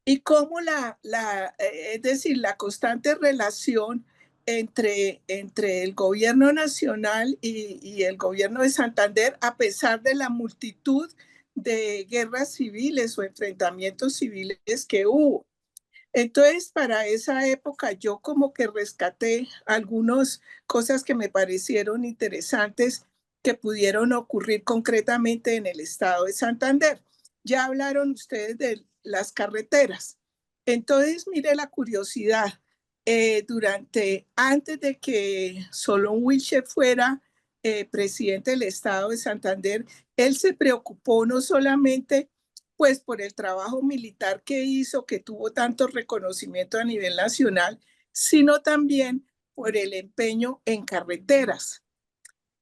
Y cómo es decir, la constante relación entre el gobierno nacional y el gobierno de Santander, a pesar de la multitud de guerras civiles o enfrentamientos civiles que hubo. Entonces, para esa época yo como que rescaté algunas cosas que me parecieron interesantes que pudieron ocurrir concretamente en el estado de Santander. Ya hablaron ustedes de las carreteras. Entonces, mire la curiosidad. Antes de que Solón Wilche fuera presidente del estado de Santander, él se preocupó no solamente pues por el trabajo militar que hizo, que tuvo tanto reconocimiento a nivel nacional, sino también por el empeño en carreteras.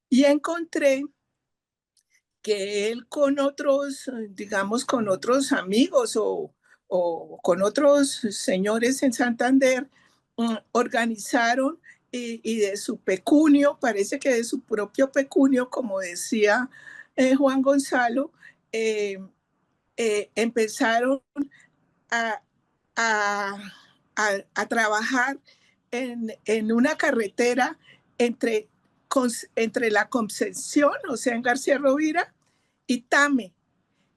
Y encontré que él con otros, digamos, con otros amigos o con otros señores en Santander, organizaron y de su pecunio, parece que de su propio pecunio, como decía Juan Gonzalo, empezaron a, a, a trabajar en una carretera entre la Concepción, o sea, en García Rovira, y Tame.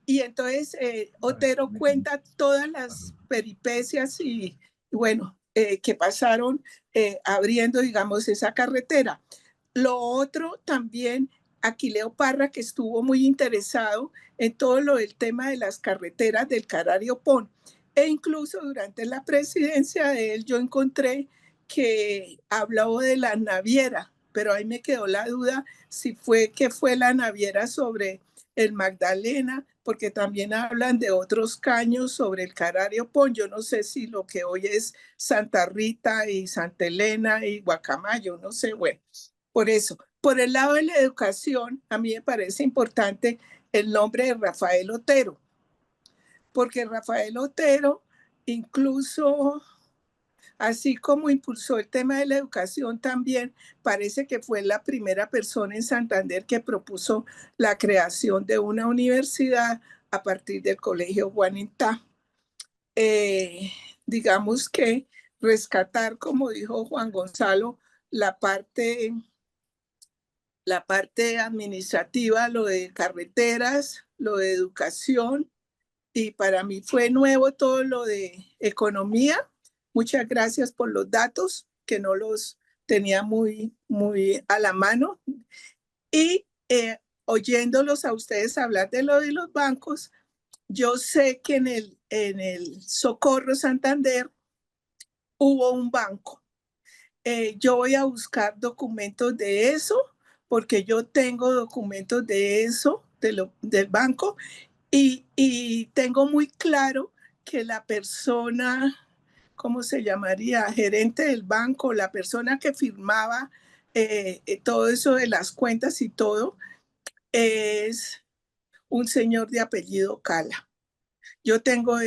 Y entonces Otero cuenta todas las peripecias y bueno, que pasaron abriendo, digamos, esa carretera. Lo otro también, Aquileo Parra, que estuvo muy interesado en todo lo del tema de las carreteras del Carario Pon. E incluso durante la presidencia de él yo encontré que habló de la naviera, pero ahí me quedó la duda si fue que fue la naviera sobre el Magdalena, porque también hablan de otros caños sobre el Carario Pon. Yo no sé si lo que hoy es Santa Rita y Santa Elena y Guacamayo, no sé, bueno. Por eso, por el lado de la educación, a mí me parece importante el nombre de Rafael Otero, porque Rafael Otero incluso así como impulsó el tema de la educación, también parece que fue la primera persona en Santander que propuso la creación de una universidad a partir del Colegio Juanita. Digamos que rescatar, como dijo Juan Gonzalo, la parte administrativa, lo de carreteras, lo de educación, y para mí fue nuevo todo lo de economía. Muchas gracias por los datos, que no los tenía muy a la mano. Y oyéndolos a ustedes hablar de lo de los bancos, yo sé que en el Socorro Santander hubo un banco. Yo voy a buscar documentos de eso, porque yo tengo documentos de eso, del banco, y tengo muy claro que la persona, ¿cómo se llamaría? Gerente del banco, la persona que firmaba todo eso de las cuentas y todo, es un señor de apellido Cala. Yo tengo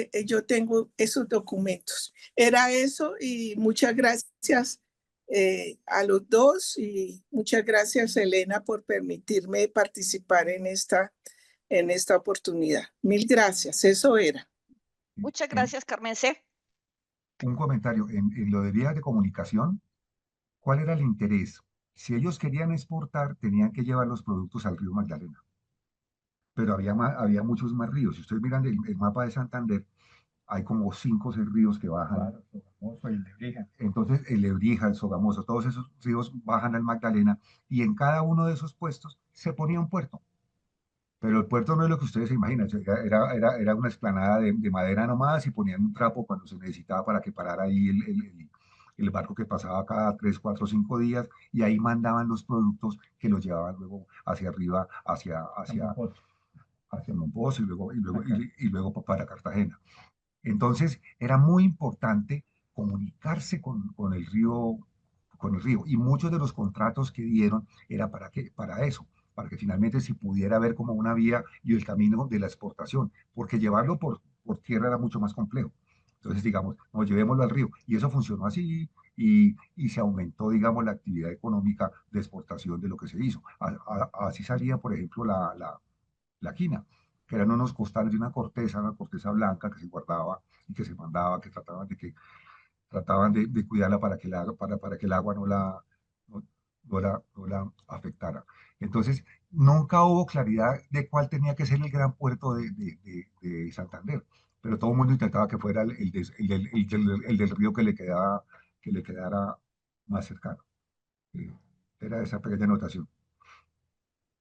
esos documentos. Era eso, y muchas gracias a los dos, y muchas gracias, Elena, por permitirme participar en esta oportunidad. Mil gracias, eso era. Muchas gracias, Carmen C. Un comentario, en lo de vías de comunicación, ¿cuál era el interés? Si ellos querían exportar, tenían que llevar los productos al río Magdalena. Pero había muchos más ríos. Si ustedes miran el mapa de Santander, hay como 5 o 6 ríos que bajan. Claro, el Sogamoso y el Lebrija. Entonces, el Lebrija, el Sogamoso, todos esos ríos bajan al Magdalena, y en cada uno de esos puestos se ponía un puerto. Pero el puerto no es lo que ustedes se imaginan, era una explanada de madera nomás, y ponían un trapo cuando se necesitaba para que parara ahí el barco que pasaba cada 3, 4, 5 días, y ahí mandaban los productos que los llevaban luego hacia arriba, hacia Monpós, y luego para Cartagena. Entonces era muy importante comunicarse con el río, y muchos de los contratos que dieron era para eso, para que finalmente se pudiera ver como una vía y el camino de la exportación, porque llevarlo por tierra era mucho más complejo. Entonces, digamos, no, llevémoslo al río, y eso funcionó así, y se aumentó, digamos, la actividad económica de exportación de lo que se hizo. Así salía, por ejemplo, la quina, que eran unos costales de una corteza blanca que se guardaba y que se mandaba, que trataban de cuidarla para que el agua no la afectara. Entonces, nunca hubo claridad de cuál tenía que ser el gran puerto de Santander, pero todo el mundo intentaba que fuera el del río que le quedara más cercano. Era esa pequeña anotación.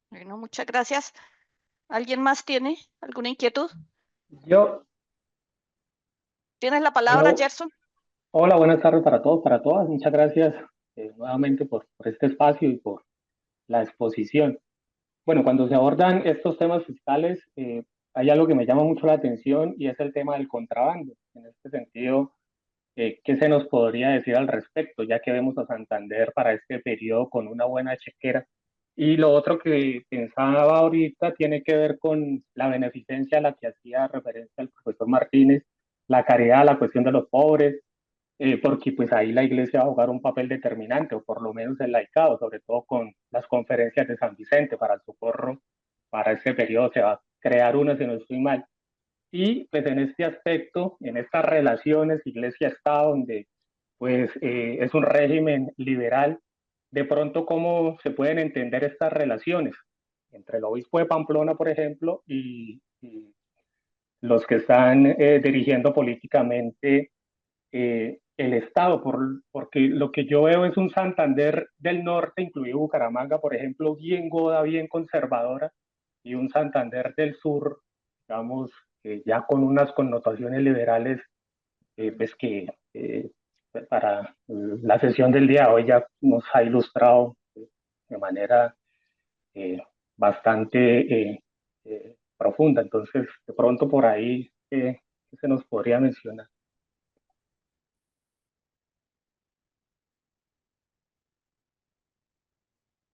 Bueno, muchas gracias. ¿Alguien más tiene alguna inquietud? Yo, ¿Tienes la palabra, hola, Gerson? hola, buenas tardes para todos, para todas. Muchas gracias nuevamente por este espacio y por la exposición. Bueno, cuando se abordan estos temas fiscales, hay algo que me llama mucho la atención, y es el tema del contrabando. En este sentido, ¿qué se nos podría decir al respecto, ya que vemos a Santander para este periodo con una buena chequera? Y lo otro que pensaba ahorita tiene que ver con la beneficencia a la que hacía referencia el profesor Martínez, la caridad, la cuestión de los pobres, porque pues ahí la iglesia va a jugar un papel determinante, o por lo menos el laicado, sobre todo con las conferencias de San Vicente para el socorro. Para este periodo se va a crear una, si no estoy mal. Y pues en este aspecto, en estas relaciones iglesia-estado, donde pues es un régimen liberal, de pronto cómo se pueden entender estas relaciones entre el obispo de Pamplona, por ejemplo, y los que están dirigiendo políticamente el Estado, porque lo que yo veo es un Santander del norte, incluido Bucaramanga, por ejemplo, bien goda, bien conservadora, y un Santander del sur, digamos, ya con unas connotaciones liberales, pues que para la sesión del día de hoy ya nos ha ilustrado de manera eh, bastante profunda. Entonces, de pronto por ahí se nos podría mencionar.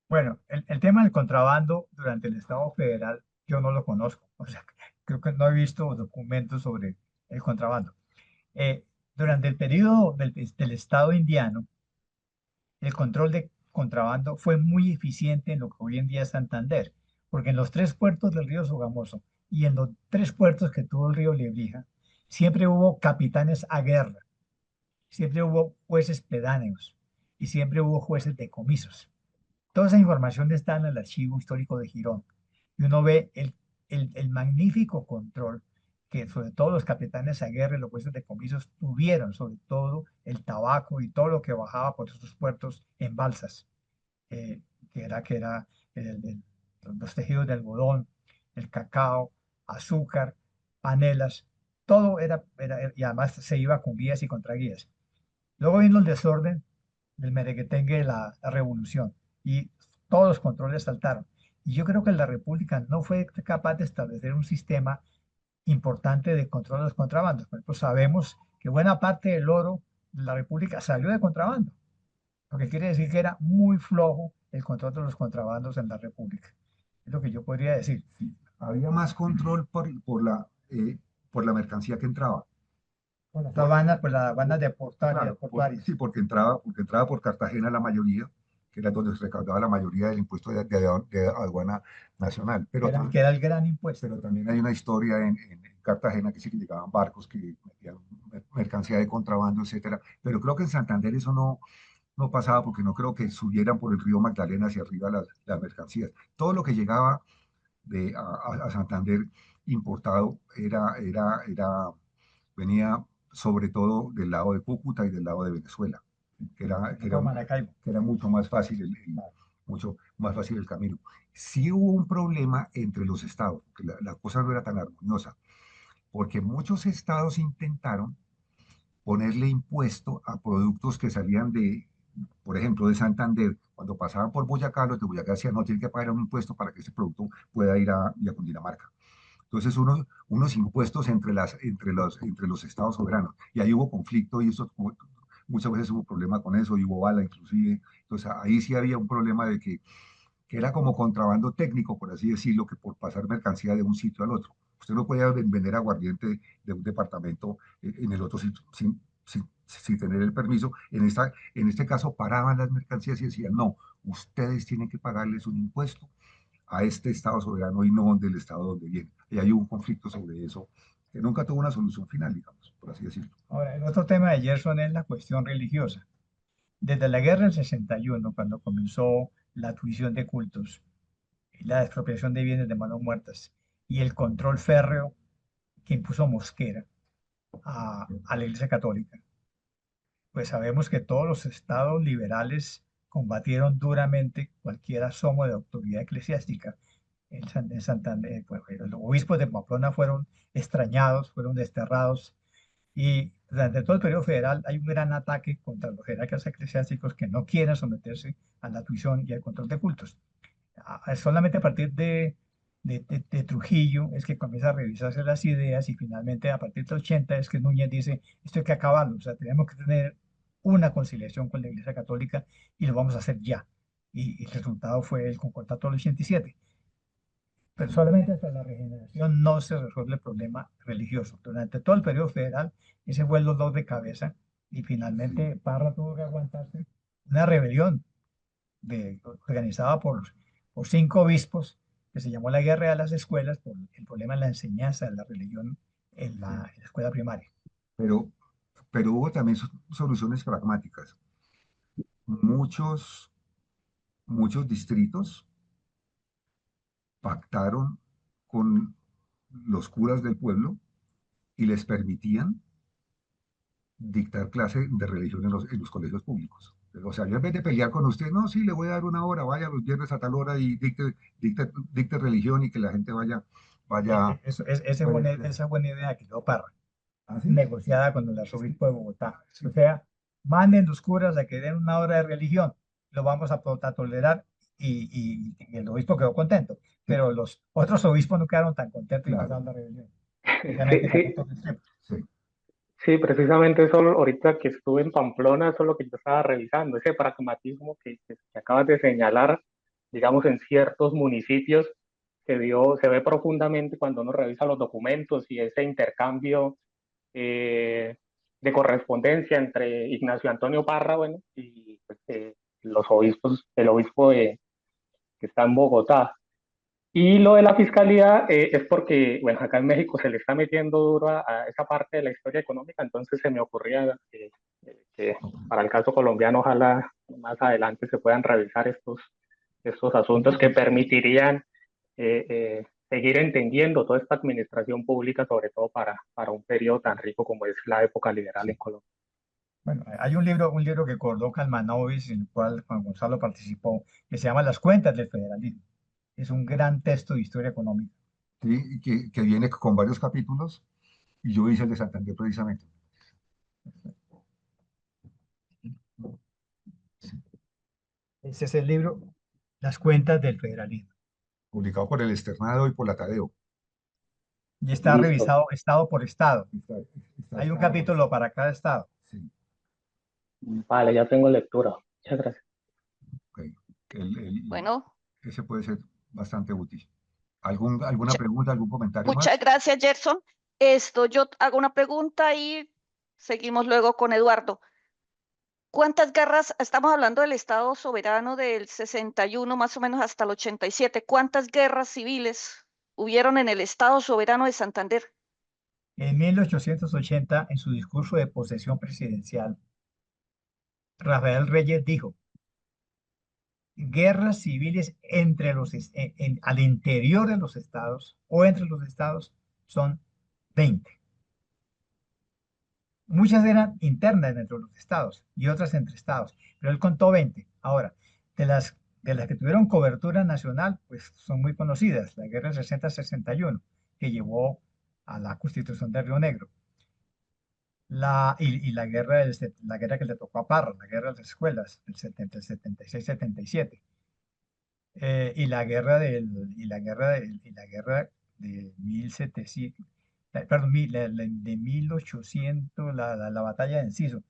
Bueno, el tema del contrabando durante el Estado federal yo no lo conozco. O sea, creo que no he visto documentos sobre el contrabando. Durante el periodo del Estado indiano, el control de contrabando fue muy eficiente en lo que hoy en día es Santander, porque en los tres puertos del río Sogamoso y en los tres puertos que tuvo el río Lebrija, siempre hubo capitanes a guerra, siempre hubo jueces pedáneos y siempre hubo jueces decomisos. Toda esa información está en el archivo histórico de Girón y uno ve el magnífico control que sobre todo los capitanes a guerra y los jueces decomisos tuvieron, sobre todo el tabaco y todo lo que bajaba por esos puertos en balsas, eh, que era el- el- los tejidos de algodón, el cacao, azúcar, panelas, todo y además se iba con guías y contraguías. Luego vino el desorden del merequetengue de la revolución y todos los controles saltaron. Y yo creo que la República no fue capaz de establecer un sistema importante de control de los contrabandos. Por ejemplo, sabemos que buena parte del oro de la República salió de contrabando, lo que quiere decir que era muy flojo el control de los contrabandos en la República. Es lo que yo podría decir. Había más control por la mercancía que entraba. Con las aduanas, pues las aduanas de Claro, portuarias. sí, porque entraba por Cartagena la mayoría, que era donde se recaudaba la mayoría del impuesto de aduana nacional. Que era el gran impuesto. Pero también hay una historia en Cartagena que sí que llegaban barcos que metían mercancía de contrabando, etcétera. Pero creo que en Santander eso no pasaba porque no creo que subieran por el río Magdalena hacia arriba las mercancías. Todo lo que llegaba a Santander importado venía sobre todo del lado de Cúcuta y del lado de Venezuela, Maracaibo. que era mucho más fácil mucho más fácil el camino. Sí hubo un problema entre los estados, que la cosa no era tan armoniosa, porque muchos estados intentaron ponerle impuesto a productos que salían por ejemplo, de Santander. Cuando pasaban por Boyacá, los de Boyacá decían, no, tienen que pagar un impuesto para que ese producto pueda ir a Cundinamarca. Entonces, unos impuestos entre los estados soberanos. Y ahí hubo conflicto y eso, muchas veces hubo problema con eso, y hubo bala inclusive. Entonces, ahí sí había un problema de que era como contrabando técnico, por así decirlo, que por pasar mercancía de un sitio al otro. Usted no podía vender aguardiente de un departamento en el otro sitio sin tener el permiso. En este caso paraban las mercancías y decían, no, ustedes tienen que pagarles un impuesto a este Estado soberano y no del Estado donde viene. Y hay un conflicto sobre eso que nunca tuvo una solución final, digamos, por así decirlo. Ahora, el otro tema de Gerson es la cuestión religiosa. Desde la guerra del 61, cuando comenzó la tuición de cultos, la expropiación de bienes de manos muertas y el control férreo que impuso Mosquera a la Iglesia Católica, pues sabemos que todos los estados liberales combatieron duramente cualquier asomo de autoridad eclesiástica. En Santander, pues, los obispos de Pamplona fueron extrañados, fueron desterrados, y durante todo el periodo federal hay un gran ataque contra los jerarcas eclesiásticos que no quieren someterse a la tuición y al control de cultos. Solamente a partir de Trujillo es que comienza a revisarse las ideas y finalmente a partir del 80 es que Núñez dice, esto hay que acabarlo, o sea, tenemos que tener una conciliación con la Iglesia Católica y lo vamos a hacer ya. Y el resultado fue el Concordato del 87. Pero solamente hasta la regeneración no se resuelve el problema religioso. Durante todo el periodo federal, ese fue el dolor de cabeza y finalmente Parra tuvo que aguantarse una rebelión organizada por 5 obispos que se llamó la Guerra de las Escuelas por el problema de la enseñanza de la religión en la escuela primaria. Pero hubo también soluciones pragmáticas. Muchos distritos pactaron con los curas del pueblo y les permitían dictar clase de religión en los colegios públicos. O sea, yo en vez de pelear con usted, no, sí, le voy a dar una hora, vaya los viernes a tal hora y dicte religión y que la gente vaya. Esa buena idea que dio Parra, ¿Ah, sí? negociada con el arzobispo de Bogotá. O sea, manden los curas a que den una hora de religión, lo vamos a tolerar y el obispo quedó contento, pero los otros obispos no quedaron tan contentos y Claro. empezaron la rebelión. Sí. Sí, precisamente eso ahorita que estuve en Pamplona, eso es lo que yo estaba revisando, ese pragmatismo que acabas de señalar, digamos, en ciertos municipios se ve profundamente cuando uno revisa los documentos y ese intercambio de correspondencia entre Ignacio Antonio Parra, bueno, y pues, los obispos, el obispo que está en Bogotá. Y lo de la fiscalía es porque, bueno, acá en México se le está metiendo duro a esa parte de la historia económica, entonces se me ocurría que para el caso colombiano ojalá más adelante se puedan revisar estos asuntos que permitirían seguir entendiendo toda esta administración pública, sobre todo para un periodo tan rico como es la época liberal en Colombia. Bueno, hay un libro que coloca Kalmanovic, en el cual Juan Gonzalo participó, que se llama Las cuentas del federalismo. Es un gran texto de historia económica. ¿sí? Y que viene con varios capítulos, y yo hice el de Santander precisamente. Ese es el libro, Las cuentas del federalismo. Publicado por el Externado y por la Tadeo. Y está Listo. revisado estado por estado. Hay un Está- capítulo para cada estado. Sí, Vale, ya tengo lectura. Muchas gracias. ok. Bueno, Ese puede ser bastante útil. ¿Alguna mucha- pregunta, algún comentario más? muchas gracias, Gerson. Yo hago una pregunta y seguimos luego con Eduardo. ¿Cuántas guerras, estamos hablando del Estado soberano del 61 más o menos hasta el 87, cuántas guerras civiles hubieron en el Estado soberano de Santander? En 1880, en su discurso de posesión presidencial, Rafael Reyes dijo: guerras civiles entre al interior de los estados o entre los estados son 20. Muchas eran internas dentro de los estados y otras entre estados, pero él contó 20. Ahora, de las que tuvieron cobertura nacional, pues son muy conocidas. La guerra del 60-61, que llevó a la constitución de Río Negro. Y la la guerra que le tocó a Parra, la guerra de las escuelas, del 76-77. Y la guerra de 1700, perdón, de 1800, la batalla de Enciso,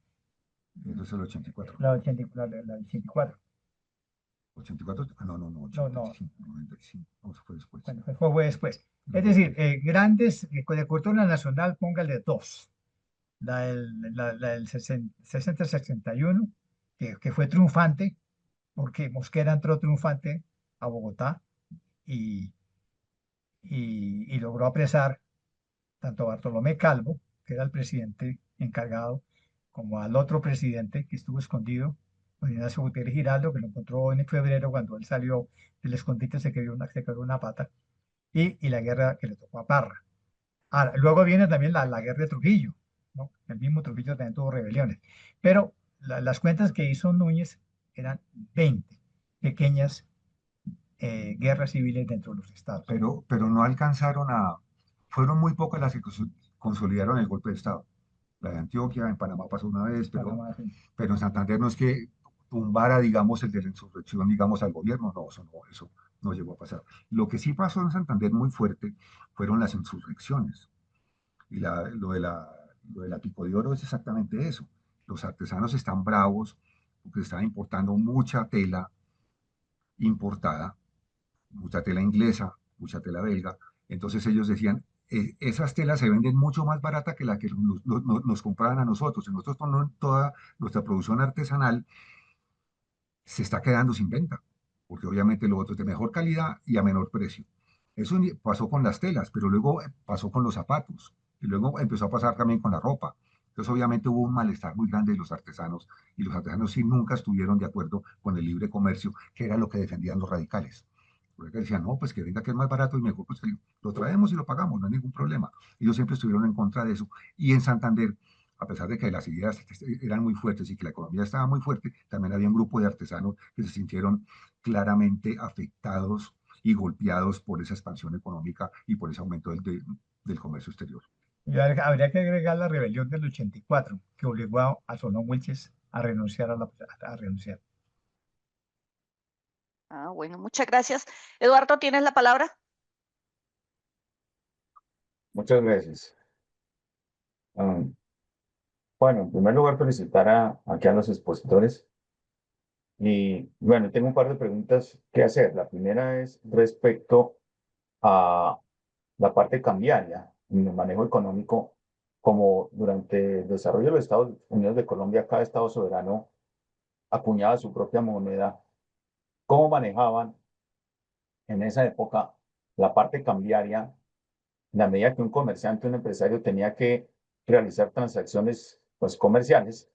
Eso es el 84. la 84. 84, no, No, 85, 95, no, eso fue después. bueno, fue después. Es decir, grandes de cultura nacional, póngale dos. La del 60-61, que fue triunfante, porque Mosquera entró triunfante a Bogotá y, y logró apresar tanto a Bartolomé Calvo, que era el presidente encargado, como al otro presidente que estuvo escondido, Juan Ignacio Gutiérrez Giraldo, que lo encontró en febrero cuando él salió del escondite, se quebró una pata, y la guerra que le tocó a Parra. Ahora, luego viene también la guerra de Trujillo, ¿no? El mismo Trujillo también tuvo rebeliones, pero las cuentas que hizo Núñez eran 20 pequeñas guerras civiles dentro de los estados. Pero no alcanzaron fueron muy pocas las que consolidaron el golpe de Estado. La de Antioquia, en Panamá pasó una vez, Panamá, sí. pero en Santander no es que tumbara, digamos, el de la insurrección, digamos, al gobierno, no, eso no llegó a pasar. Lo que sí pasó en Santander muy fuerte fueron las insurrecciones. Y lo de la Pico de Oro es exactamente eso. Los artesanos están bravos porque están importando mucha tela importada, mucha tela inglesa, mucha tela belga. Entonces ellos decían, esas telas se venden mucho más barata que la que nos compraban a nosotros. Y nosotros con toda nuestra producción artesanal se está quedando sin venta, porque obviamente lo otro es de mejor calidad y a menor precio. Eso pasó con las telas, pero luego pasó con los zapatos, y luego empezó a pasar también con la ropa. Entonces obviamente hubo un malestar muy grande de los artesanos, y los artesanos sí nunca estuvieron de acuerdo con el libre comercio, que era lo que defendían los radicales. Porque decían, no, pues que venga que es más barato y mejor, pues lo traemos y lo pagamos, no hay ningún problema. Ellos siempre estuvieron en contra de eso. Y en Santander, a pesar de que las ideas eran muy fuertes y que la economía estaba muy fuerte, también había un grupo de artesanos que se sintieron claramente afectados y golpeados por esa expansión económica y por ese aumento del comercio exterior. Y habría que agregar la rebelión del 84, que obligó a Solón Wilches a renunciar a renunciar. Ah, bueno, muchas gracias. Eduardo, ¿tienes la palabra? Muchas gracias. Bueno, en primer lugar, felicitar aquí a los expositores. Y bueno, tengo un par de preguntas que hacer. La primera es respecto a la parte cambiaria en el manejo económico como durante el desarrollo de los Estados Unidos de Colombia, cada estado soberano acuñaba su propia moneda, ¿cómo manejaban en esa época la parte cambiaria, en la medida que un comerciante, un empresario tenía que realizar transacciones pues, comerciales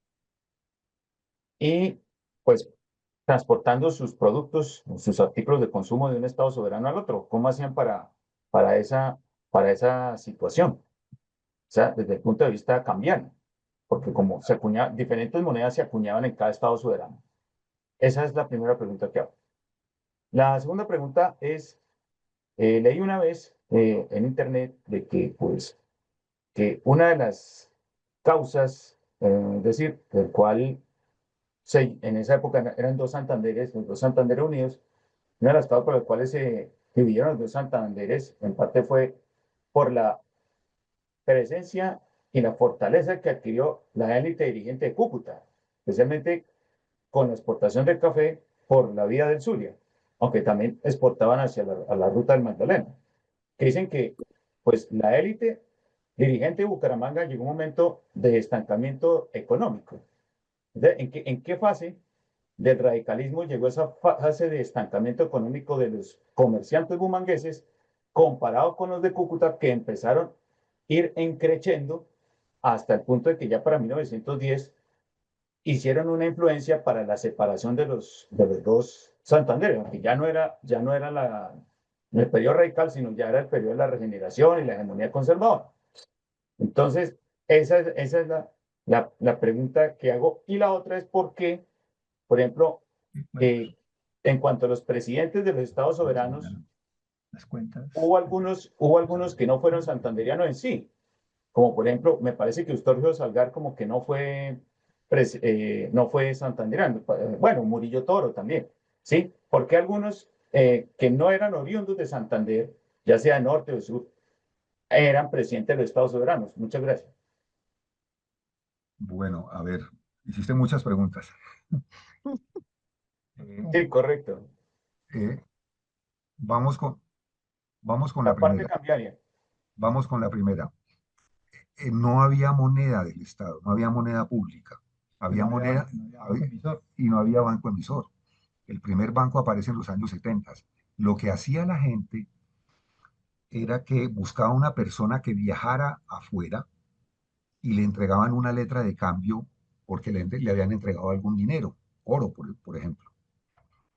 y pues transportando sus productos, sus artículos de consumo de un estado soberano al otro? ¿Cómo hacían para para esa situación? O sea, desde el punto de vista cambiario, porque como se acuñaban, diferentes monedas se acuñaban en cada estado soberano. Esa es la primera pregunta que hago. La segunda pregunta es, leí una vez en internet de que, pues, que una de las causas, es decir, del cual en esa época eran dos Santanderes, los dos Santanderes unidos, una de las causas por las cuales se dividieron los dos Santanderes, en parte fue por la presencia y la fortaleza que adquirió la élite dirigente de Cúcuta, especialmente con la exportación del café por la vía del Zulia, aunque también exportaban hacia a la ruta del Magdalena, que dicen que pues la élite dirigente de Bucaramanga llegó a un momento de estancamiento económico. En qué fase del radicalismo llegó esa fase de estancamiento económico de los comerciantes bumangueses comparado con los de Cúcuta, que empezaron a ir encreciendo hasta el punto de que ya para 1910 hicieron una influencia para la separación de los dos Santanderes, aunque ya no era el periodo radical, sino ya era el periodo de la regeneración y la hegemonía conservadora. Entonces, esa es la pregunta que hago. Y la otra es por qué, por ejemplo, en cuanto a los presidentes de los estados soberanos, las cuentas. hubo algunos que no fueron santanderianos en sí, como por ejemplo, me parece que Eustorgio Salgar como que no fue santandereano. Bueno, Murillo Toro también, ¿sí? Porque algunos que no eran oriundos de Santander, ya sea norte o sur, eran presidentes de los estados soberanos. Muchas gracias. Bueno, a ver, hiciste muchas preguntas. Sí, correcto. Eh, vamos con, vamos con la La parte primera. cambiaria. Vamos con la primera. No había moneda del Estado, no había moneda pública. Había moneda y no había banco emisor. El primer banco aparece en los años 70. Lo que hacía la gente era que buscaba una persona que viajara afuera y le entregaban una letra de cambio porque le habían entregado algún dinero, oro, por ejemplo.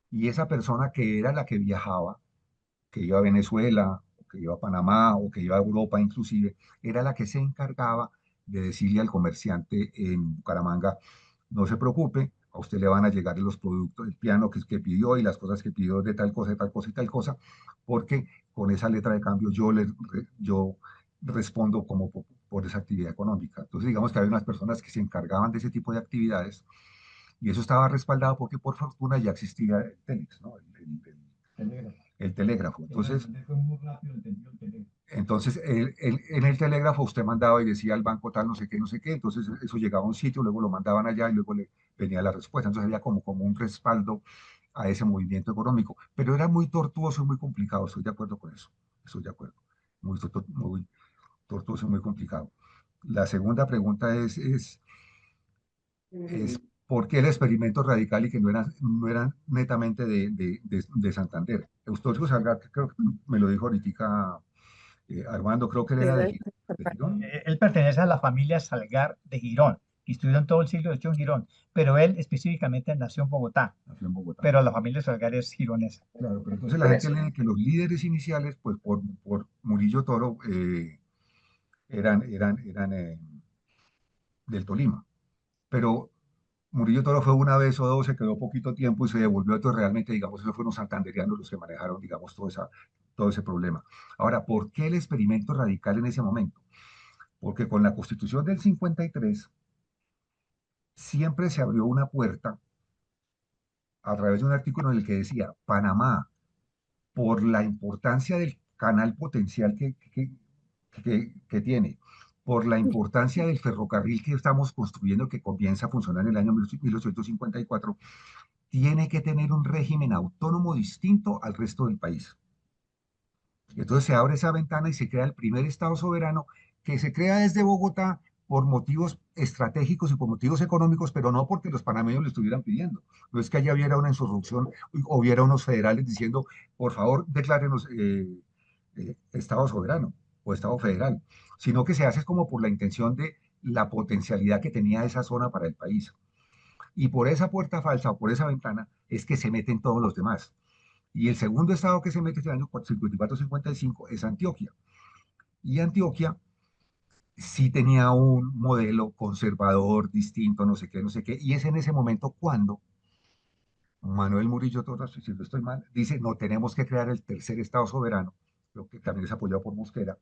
Y esa persona que era la que viajaba, que iba a Venezuela, o que iba a Panamá, o que iba a Europa inclusive, era la que se encargaba de decirle al comerciante en Bucaramanga, no se preocupe, a usted le van a llegar los productos, el piano que pidió y las cosas que pidió de tal cosa, de tal cosa y tal cosa, porque con esa letra de cambio yo respondo como por esa actividad económica. Entonces digamos que había unas personas que se encargaban de ese tipo de actividades y eso estaba respaldado porque por fortuna ya existía el Telex, ¿no? El telégrafo. Entonces en el telégrafo usted mandaba y decía al banco tal, no sé qué, no sé qué, entonces eso llegaba a un sitio, luego lo mandaban allá y luego le venía la respuesta. Entonces había como un respaldo a ese movimiento económico, pero era muy tortuoso y muy complicado, estoy de acuerdo con eso, estoy de acuerdo, muy tortuoso y muy complicado. La segunda pregunta es ¿por qué el experimento radical y que no eran netamente de Santander? Eustorgio Salgar, que creo que me lo dijo ahorita Armando, creo que él era de Girón. Él pertenece a la familia Salgar de Girón, que estudió en todo el siglo XVIII en Girón, pero él específicamente nació en Bogotá, Nació en Bogotá. pero la familia Salgar es gironesa. Claro, pero entonces la gente lee que los líderes iniciales, pues por Murillo Toro, eran del Tolima. Pero Murillo Toro fue una vez o dos, se quedó poquito tiempo y se devolvió. Entonces realmente, digamos, esos fueron santanderianos los que manejaron, digamos, todo ese problema. Ahora, ¿por qué el experimento radical en ese momento? Porque con la Constitución del 53 siempre se abrió una puerta a través de un artículo en el que decía, Panamá, por la importancia del canal potencial que tiene, por la importancia del ferrocarril que estamos construyendo, que comienza a funcionar en el año 1854, tiene que tener un régimen autónomo distinto al resto del país. Entonces se abre esa ventana y se crea el primer Estado soberano que se crea desde Bogotá por motivos estratégicos y por motivos económicos, pero no porque los panameños lo estuvieran pidiendo. No es que allá hubiera una insurrección o hubiera unos federales diciendo, por favor, declárenos Estado soberano o Estado federal, sino que se hace como por la intención de la potencialidad que tenía esa zona para el país. Y por esa puerta falsa o por esa ventana es que se meten todos los demás. Y el segundo estado que se mete este año 54-55 es Antioquia. Y Antioquia sí tenía un modelo conservador, distinto, no sé qué, no sé qué. Y es en ese momento cuando Manuel Murillo Toro, si no estoy mal, dice, no, tenemos que crear el tercer estado soberano, lo que también es apoyado por Mosquera,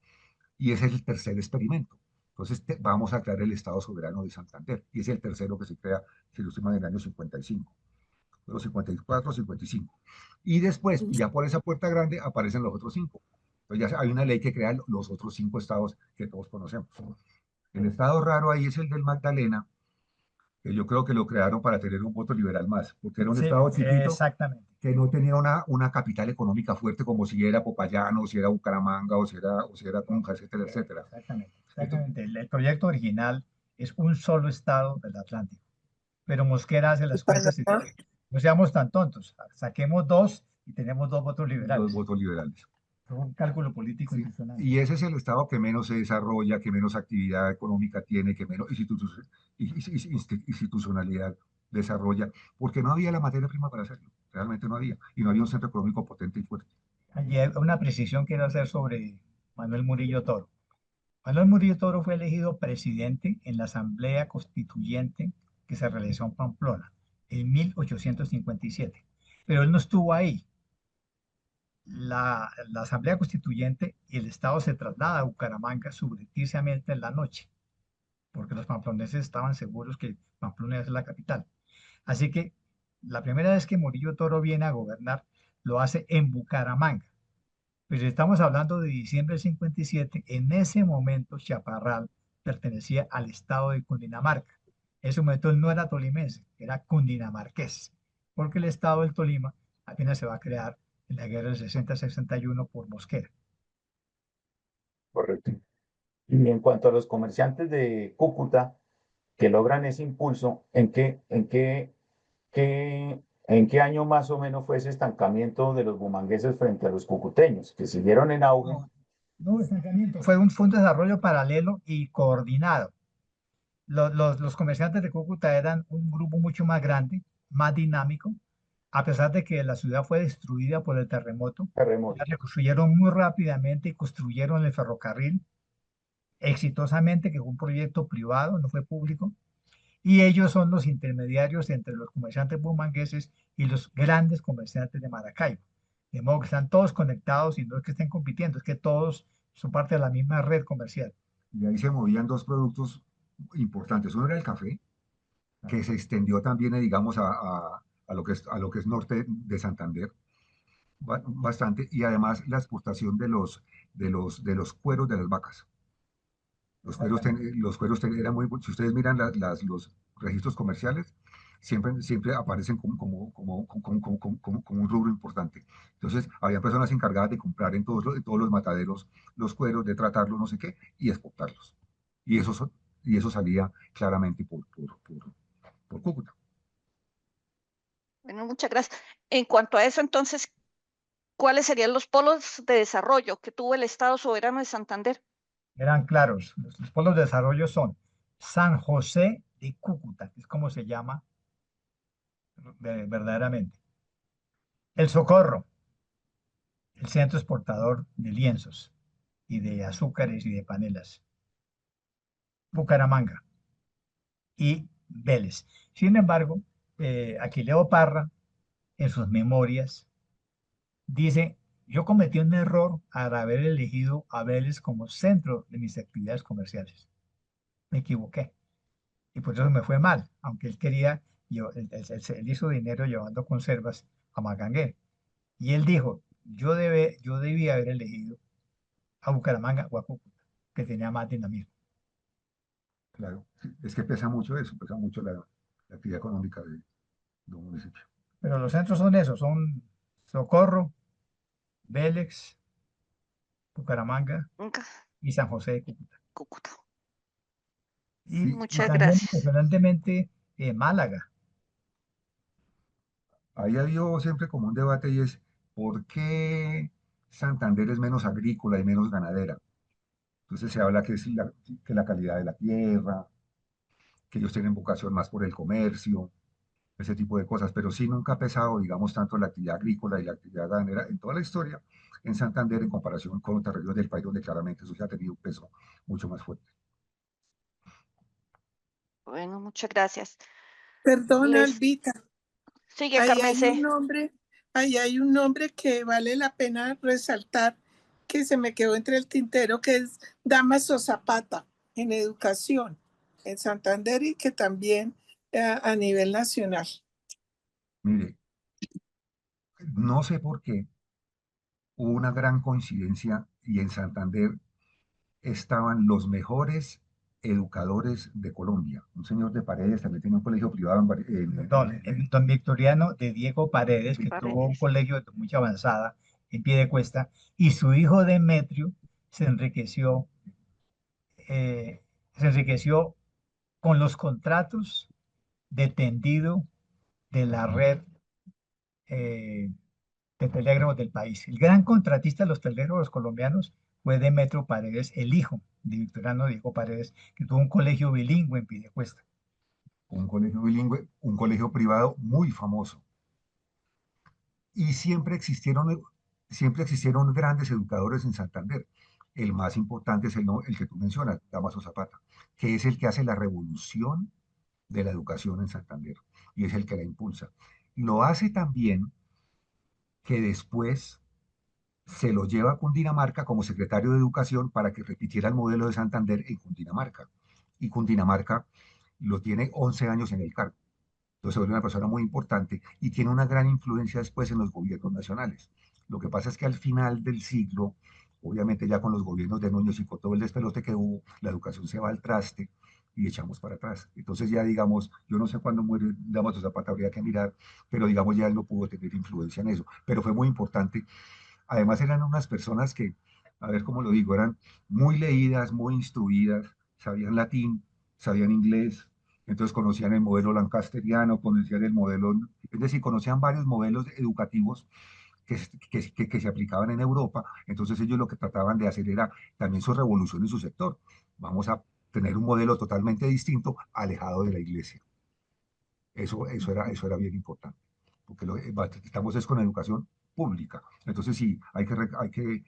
y ese es el tercer experimento. Entonces vamos a crear el Estado Soberano de Santander, y es el tercero que se crea, si no estoy mal, en el año 55, los 54, 55. Y después, ya por esa puerta grande, aparecen los otros cinco. Entonces ya hay una ley que crea los otros cinco estados que todos conocemos. El estado raro ahí es el del Magdalena, que yo creo que lo crearon para tener un voto liberal más, porque era un Sí, estado chiquito exactamente. que no tenía una capital económica fuerte como si era Popayán, o si era Bucaramanga, o si era Tunja, etcétera, etcétera. Exactamente, Entonces, exactamente. El proyecto original es un solo estado del Atlántico, pero Mosquera hace Y las cuentas y Panamá, dice, no seamos tan tontos, saquemos dos y tenemos dos votos dos liberales. votos liberales. Es un cálculo político Sí. impresionante. Y ese es el estado que menos se desarrolla, que menos actividad económica tiene, que menos institucionalidad desarrolla, porque no había la materia prima para hacerlo, realmente no había, y no había un centro económico potente y fuerte. Ayer una precisión quiero hacer sobre Manuel Murillo Toro. Manuel Murillo Toro fue elegido presidente en la Asamblea Constituyente que se realizó en Pamplona en 1857, pero él no estuvo ahí. La Asamblea Constituyente y el Estado se traslada a Bucaramanga subrepticiamente en la noche, porque los pamploneses estaban seguros que Pamplona es la capital. Así que la primera vez que Murillo Toro viene a gobernar, lo hace en Bucaramanga. Pues estamos hablando de diciembre del 57, en ese momento Chaparral pertenecía al estado de Cundinamarca. En ese momento él no era tolimense, era cundinamarqués, porque el estado del Tolima apenas se va a crear en la guerra del 60-61 por Mosquera. Correcto. Y en cuanto a los comerciantes de Cúcuta que logran ese impulso, en qué año más o menos fue ese estancamiento de los bumangueses frente a los cucuteños, que siguieron en auge? No, no estancamiento, fue un desarrollo paralelo y coordinado. Los comerciantes de Cúcuta eran un grupo mucho más grande, más dinámico, a pesar de que la ciudad fue destruida por el terremoto. La Terremoto. reconstruyeron muy rápidamente y construyeron el ferrocarril exitosamente, que fue un proyecto privado, no fue público. Y ellos son los intermediarios entre los comerciantes bumangueses y los grandes comerciantes de Maracaibo. De modo que están todos conectados y no es que estén compitiendo, es que todos son parte de la misma red comercial. Y ahí se movían dos productos importantes. Uno era el café, que se extendió también, digamos, a lo que es norte de Santander, bastante, y además la exportación de los cueros de las vacas. Eran muy, si ustedes miran los registros comerciales, siempre aparecen como un rubro importante. Entonces, había personas encargadas de comprar en todos los mataderos los cueros, de tratarlos, no sé qué, y exportarlos. Y eso salía claramente por Cúcuta. Bueno, muchas gracias. En cuanto a eso, entonces, ¿cuáles serían los polos de desarrollo que tuvo el Estado soberano de Santander? Eran claros. Los polos de desarrollo son San José de Cúcuta, que es como se llama verdaderamente. El Socorro, el centro exportador de lienzos y de azúcares y de panelas. Bucaramanga y Vélez. Sin embargo, Aquileo Parra, en sus memorias, dice, yo cometí un error al haber elegido a Vélez como centro de mis actividades comerciales. Me equivoqué. Y por eso me fue mal, aunque él quería, él hizo dinero llevando conservas a Magangué. Y él dijo, yo debía haber elegido a Bucaramanga o a Cúcuta, que tenía más dinamismo. Claro, sí, es que pesa mucho eso, pesa mucho la actividad económica de un municipio. Pero los centros son esos, son Socorro, Vélez, Bucaramanga Nunca, y San José de Cúcuta. Cúcuta. Y Muchas también gracias. impresionantemente Málaga. Ahí ha habido siempre como un debate y es, ¿por qué Santander es menos agrícola y menos ganadera? Entonces se habla que la calidad de la tierra, que ellos tienen vocación más por el comercio, ese tipo de cosas, pero sí nunca ha pesado, digamos, tanto la actividad agrícola y la actividad ganadera en toda la historia en Santander en comparación con otras regiones del país donde claramente eso ya ha tenido un peso mucho más fuerte. Bueno, muchas gracias. Perdona, Les Albita, sigue ahí Carmen hay un C. nombre, ahí hay un nombre que vale la pena resaltar, que se me quedó entre el tintero, que es Damaso Zapata en educación en Santander y que también a nivel nacional. Mire, no sé por qué hubo una gran coincidencia y en Santander estaban los mejores educadores de Colombia. Un señor de Paredes también tenía un colegio privado Don Victoriano de Diego Paredes, que tuvo un Paredes. colegio de mucha avanzada en Piedecuesta, y su hijo Demetrio se enriqueció, eh, se enriqueció con los contratos de tendido de la red eh, de telégrafos del país. El gran contratista de los telégrafos colombianos fue Demetrio Paredes, el hijo de Victoriano Diego Paredes, que tuvo un colegio bilingüe en Piedecuesta. un colegio bilingüe, un colegio privado muy famoso. Y siempre existieron grandes educadores en Santander. El más importante es el que tú mencionas, Damaso Zapata, que es el que hace la revolución de la educación en Santander y es el que la impulsa. Lo hace también que después se lo lleva a Cundinamarca como secretario de Educación para que repitiera el modelo de Santander en Cundinamarca. Y Cundinamarca lo tiene 11 años en el cargo. Entonces se vuelve una persona muy importante y tiene una gran influencia después en los gobiernos nacionales. Lo que pasa es que al final del siglo, obviamente ya con los gobiernos de Núñez y con todo el despelote que hubo, la educación se va al traste y echamos para atrás. Entonces ya digamos, yo no sé cuándo muere Damaso Zapata, habría que mirar, pero digamos ya él no pudo tener influencia en eso. Pero fue muy importante. Además eran unas personas que, a ver cómo lo digo, eran muy leídas, muy instruidas, sabían latín, sabían inglés, entonces conocían el modelo lancasteriano, conocían el modelo, es decir, conocían varios modelos educativos que se aplicaban en Europa, entonces ellos lo que trataban de hacer era también su revolución en su sector. Vamos a tener un modelo totalmente distinto, alejado de la iglesia. Eso era bien importante, porque estamos es con educación pública. Entonces sí, hay que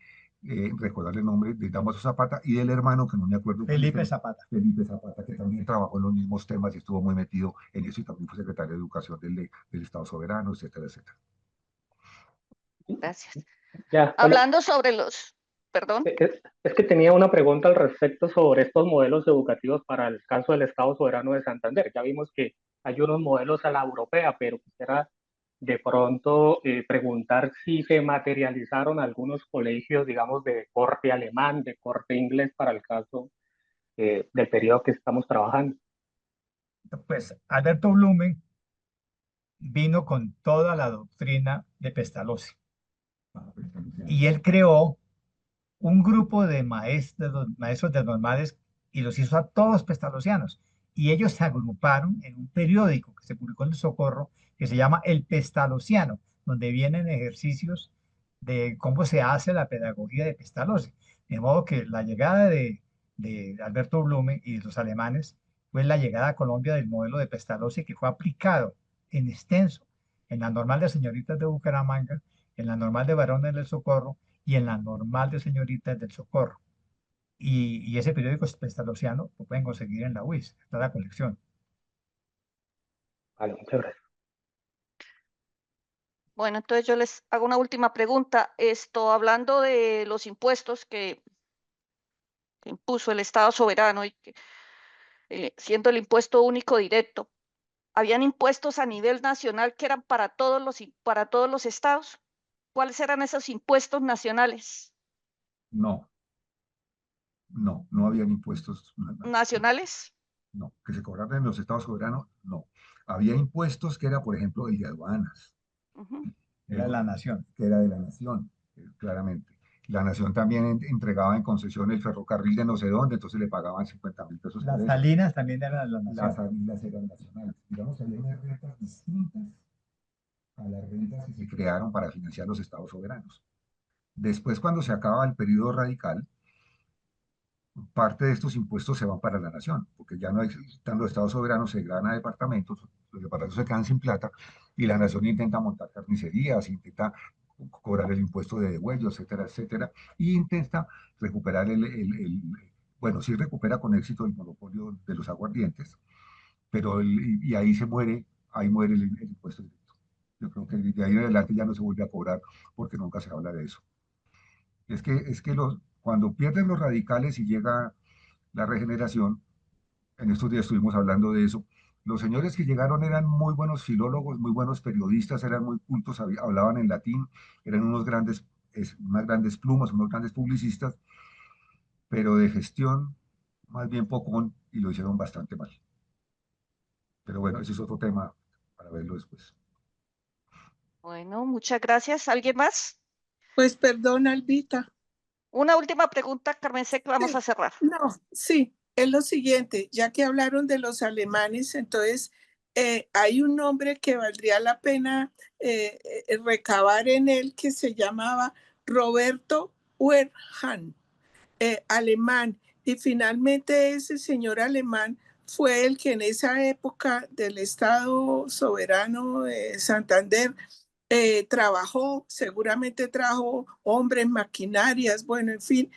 recordar el nombre de Damaso Zapata y del hermano, que no me acuerdo. Felipe Zapata. Felipe Zapata, que también trabajó en los mismos temas y estuvo muy metido en eso y también fue secretario de Educación del Estado Soberano, etcétera, etcétera. Gracias. Ya, bueno, Hablando sobre los, perdón, es que tenía una pregunta al respecto sobre estos modelos educativos para el caso del Estado Soberano de Santander. Ya vimos que hay unos modelos a la europea, pero quisiera de pronto preguntar si se materializaron algunos colegios, digamos, de corte alemán, de corte inglés para el caso del periodo que estamos trabajando. Pues Alberto Blume vino con toda la doctrina de Pestalozzi y él creó un grupo de maestros de normales y los hizo a todos pestalozzianos. Y ellos se agruparon en un periódico que se publicó en el Socorro que se llama El Pestalozziano, donde vienen ejercicios de cómo se hace la pedagogía de Pestalozzi. De modo que la llegada de Alberto Blume y de los alemanes fue la llegada a Colombia del modelo de Pestalozzi que fue aplicado en extenso en la normal de señoritas de Bucaramanga, en la normal de varones del Socorro y en la normal de señoritas del Socorro. Y ese periódico pestalozziano lo pueden conseguir en la UIS, está la colección. Vale, muchas gracias. bueno, entonces yo les hago una última pregunta. Esto, hablando de los impuestos que impuso el Estado soberano y que, siendo el impuesto único directo, ¿habían impuestos a nivel nacional que eran para todos los estados? ¿Cuáles eran esos impuestos nacionales? No, no habían impuestos. ¿Nacionales? No, que se cobraran en los estados soberanos, no. Había impuestos que era, por ejemplo, el de aduanas, Ujú. Era la nación. que era de la nación, claramente. La nación también entregaba en concesión el ferrocarril de no sé dónde, entonces le pagaban 50.000 pesos por Las eso. salinas también eran la Las nación. salinas eran nacionales. Digamos, había unas rentas distintas a las rentas que se crearon para financiar los estados soberanos. Después, cuando se acaba el periodo radical, parte de estos impuestos se van para la nación, porque ya no están los estados soberanos, se ganan departamentos, los departamentos se quedan sin plata y la nación intenta montar carnicerías, intenta cobrar el impuesto de degüello, etcétera, etcétera, y intenta recuperar bueno, sí recupera con éxito el monopolio de los aguardientes, pero y ahí muere el impuesto directo. Yo creo que de ahí en adelante ya no se vuelve a cobrar porque nunca se habla de eso. Es que cuando pierden los radicales y llega la regeneración, en estos días estuvimos hablando de eso, los señores que llegaron eran muy buenos filólogos, muy buenos periodistas, eran muy cultos, hablaban en latín, eran unas grandes plumas, unos grandes publicistas, pero de gestión más bien poco y lo hicieron bastante mal. Pero bueno, ese es otro tema para verlo después. Bueno, muchas gracias. ¿Alguien más? Pues perdón, Albita. Una última pregunta, Carmen, sé que vamos Sí, a cerrar. no, sí, es lo siguiente, ya que hablaron de los alemanes, entonces hay un nombre que valdría la pena recabar en él que se llamaba Roberto Werhan, alemán, y finalmente ese señor alemán fue el que en esa época del Estado soberano de Santander trabajó, seguramente trajo hombres, maquinarias, bueno, en fin,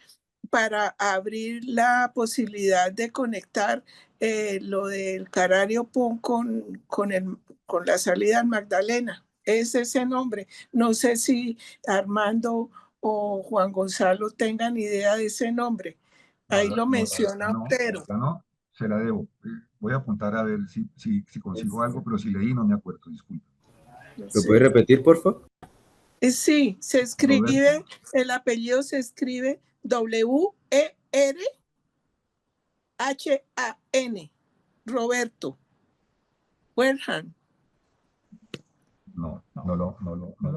para abrir la posibilidad de conectar lo del Carario Pon con la salida al Magdalena. Es ese nombre. No sé si Armando o Juan Gonzalo tengan idea de ese nombre. No, Ahí no, lo no, menciona Otero. no, se la debo. Voy a apuntar a ver si consigo algo, pero si leí no me acuerdo, disculpe. ¿Lo puedes repetir, por favor? Sí, se Roberto, escribe, el apellido se escribe Werhan, Roberto Werhan. no lo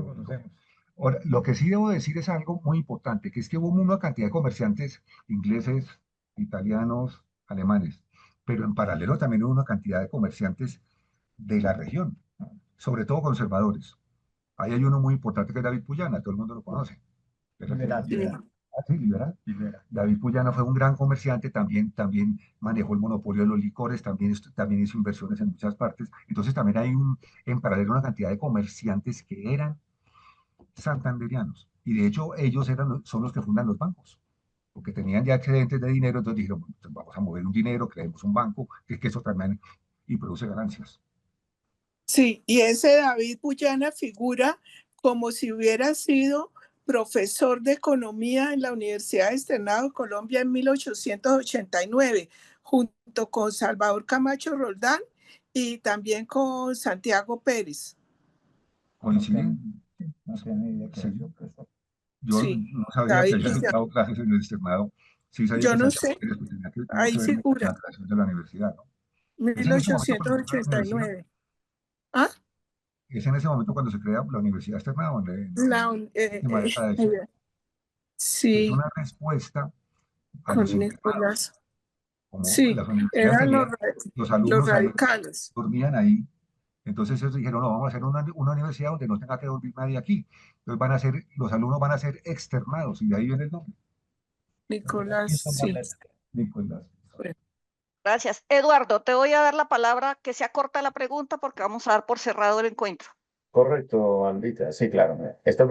conocemos. Ahora, lo que sí debo decir es algo muy importante, que es que hubo una cantidad de comerciantes ingleses, italianos, alemanes, pero en paralelo también hubo una cantidad de comerciantes de la región, ¿no? Sobre todo conservadores. Ahí hay uno muy importante que es David Puyana, todo el mundo lo conoce. Liberal. Sí, liberal. David Puyana fue un gran comerciante, también manejó el monopolio de los licores, también hizo inversiones en muchas partes. Entonces también hay en paralelo una cantidad de comerciantes que eran santanderianos. Y de hecho ellos son los que fundan los bancos, porque tenían ya excedentes de dinero, entonces dijeron, bueno, pues vamos a mover un dinero, creemos un banco, que es que eso también y produce ganancias. Sí, y ese David Puyana figura como si hubiera sido profesor de economía en la Universidad Externado de Colombia en 1889, junto con Salvador Camacho Roldán y también con Santiago Pérez. ¿Coinciden? No tenía idea que Sí. era su profesor. Yo Sí, no sabía que David había Puyana. dado clases en el externado. Sí sabía Yo que no Santiago sé, Pérez pues, tuvo ahí que ver en figura, la creación de la universidad, ¿no? ¿Es en ese momento cuando se crea la universidad? 1889. ¿Ah? ¿Es en ese momento cuando se crea la universidad externada? La, Última década del siglo. Es sí, una respuesta a los con internados. Nicolás. Como Sí, las universidades eran tenían los los alumnos ahí, radicales. dormían ahí. Entonces ellos dijeron, no, vamos a hacer una universidad donde no tenga que dormir nadie aquí. Entonces los alumnos van a ser externados y de ahí viene el nombre. Nicolás, sí. Nicolás. Bueno, Gracias. Eduardo, te voy a dar la palabra, que sea corta la pregunta porque vamos a dar por cerrado el encuentro. Correcto, Albita. Sí, claro. Esta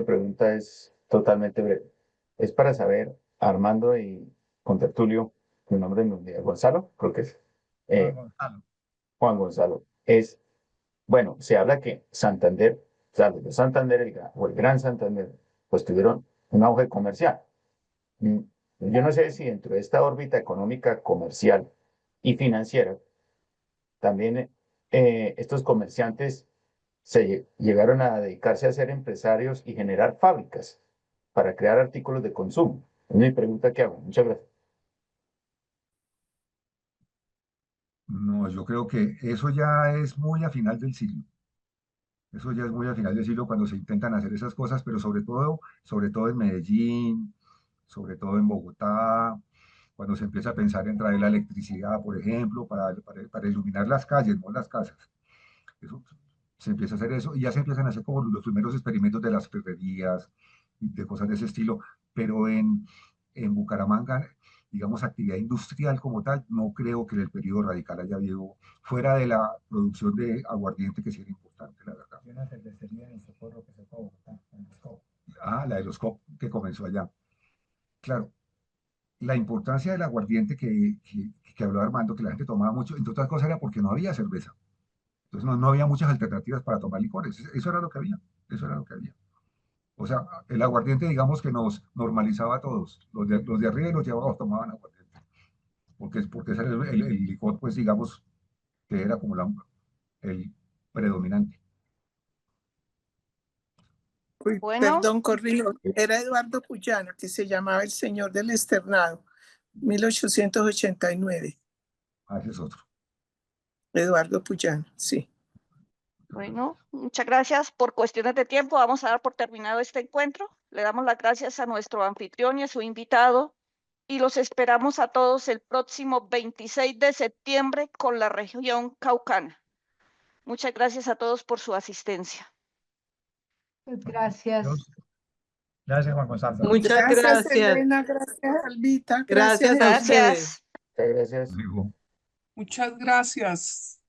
pregunta es totalmente breve. Es para saber, Armando y Contertulio, mi nombre es Gonzalo, creo que es. Juan eh, Gonzalo. Juan Gonzalo. Bueno, se habla que Santander, o sea, los de Santander o el Gran Santander, pues tuvieron un auge comercial. Mm, Yo no sé si dentro de esta órbita económica, comercial y financiera, también estos comerciantes llegaron a dedicarse a ser empresarios y generar fábricas para crear artículos de consumo. Es mi pregunta que hago. Muchas gracias. No, yo creo que eso ya es muy a final del siglo. Eso ya es muy al final del siglo cuando se intentan hacer esas cosas, pero sobre todo en Medellín, sobre todo en Bogotá, cuando se empieza a pensar en traer la electricidad, por ejemplo, para iluminar las calles, no las casas. Eso, se empieza a hacer eso y ya se empiezan a hacer como los primeros experimentos de las ferrerías, de cosas de ese estilo, pero en Bucaramanga, digamos, actividad industrial como tal, no creo que en el periodo radical haya habido, fuera de la producción de aguardiente, que sí era importante, la verdad. Y una cervecería en Socorro que se fue a Bogotá, en los Cobos. Ah, la de los COP que comenzó allá. Claro, la importancia del aguardiente que habló Armando, que la gente tomaba mucho, entre otras cosas era porque no había cerveza. Entonces no había muchas alternativas para tomar licores. Eso era lo que había. Eso era lo que había. O sea, el aguardiente, digamos que nos normalizaba a todos. Los de arriba y los de abajo tomaban aguardiente. Porque ese era el licor, pues digamos, que era como el predominante. Uy, Bueno, perdón, corrijo. Era Eduardo Puyana, que se llamaba El Señor del Externado, 1889. Ah, ese es otro. Eduardo Puyana, sí. bueno, muchas gracias. Por cuestiones de tiempo, vamos a dar por terminado este encuentro. Le damos las gracias a nuestro anfitrión y a su invitado y los esperamos a todos el próximo 26 de septiembre con la región Caucana. Muchas gracias a todos por su asistencia. Gracias. Gracias, Juan Gonzalo. Muchas Gracias, gracias. Elena. Gracias, Albita. Gracias a Jesús. ustedes. Gracias. Gracias. Digo, Muchas gracias.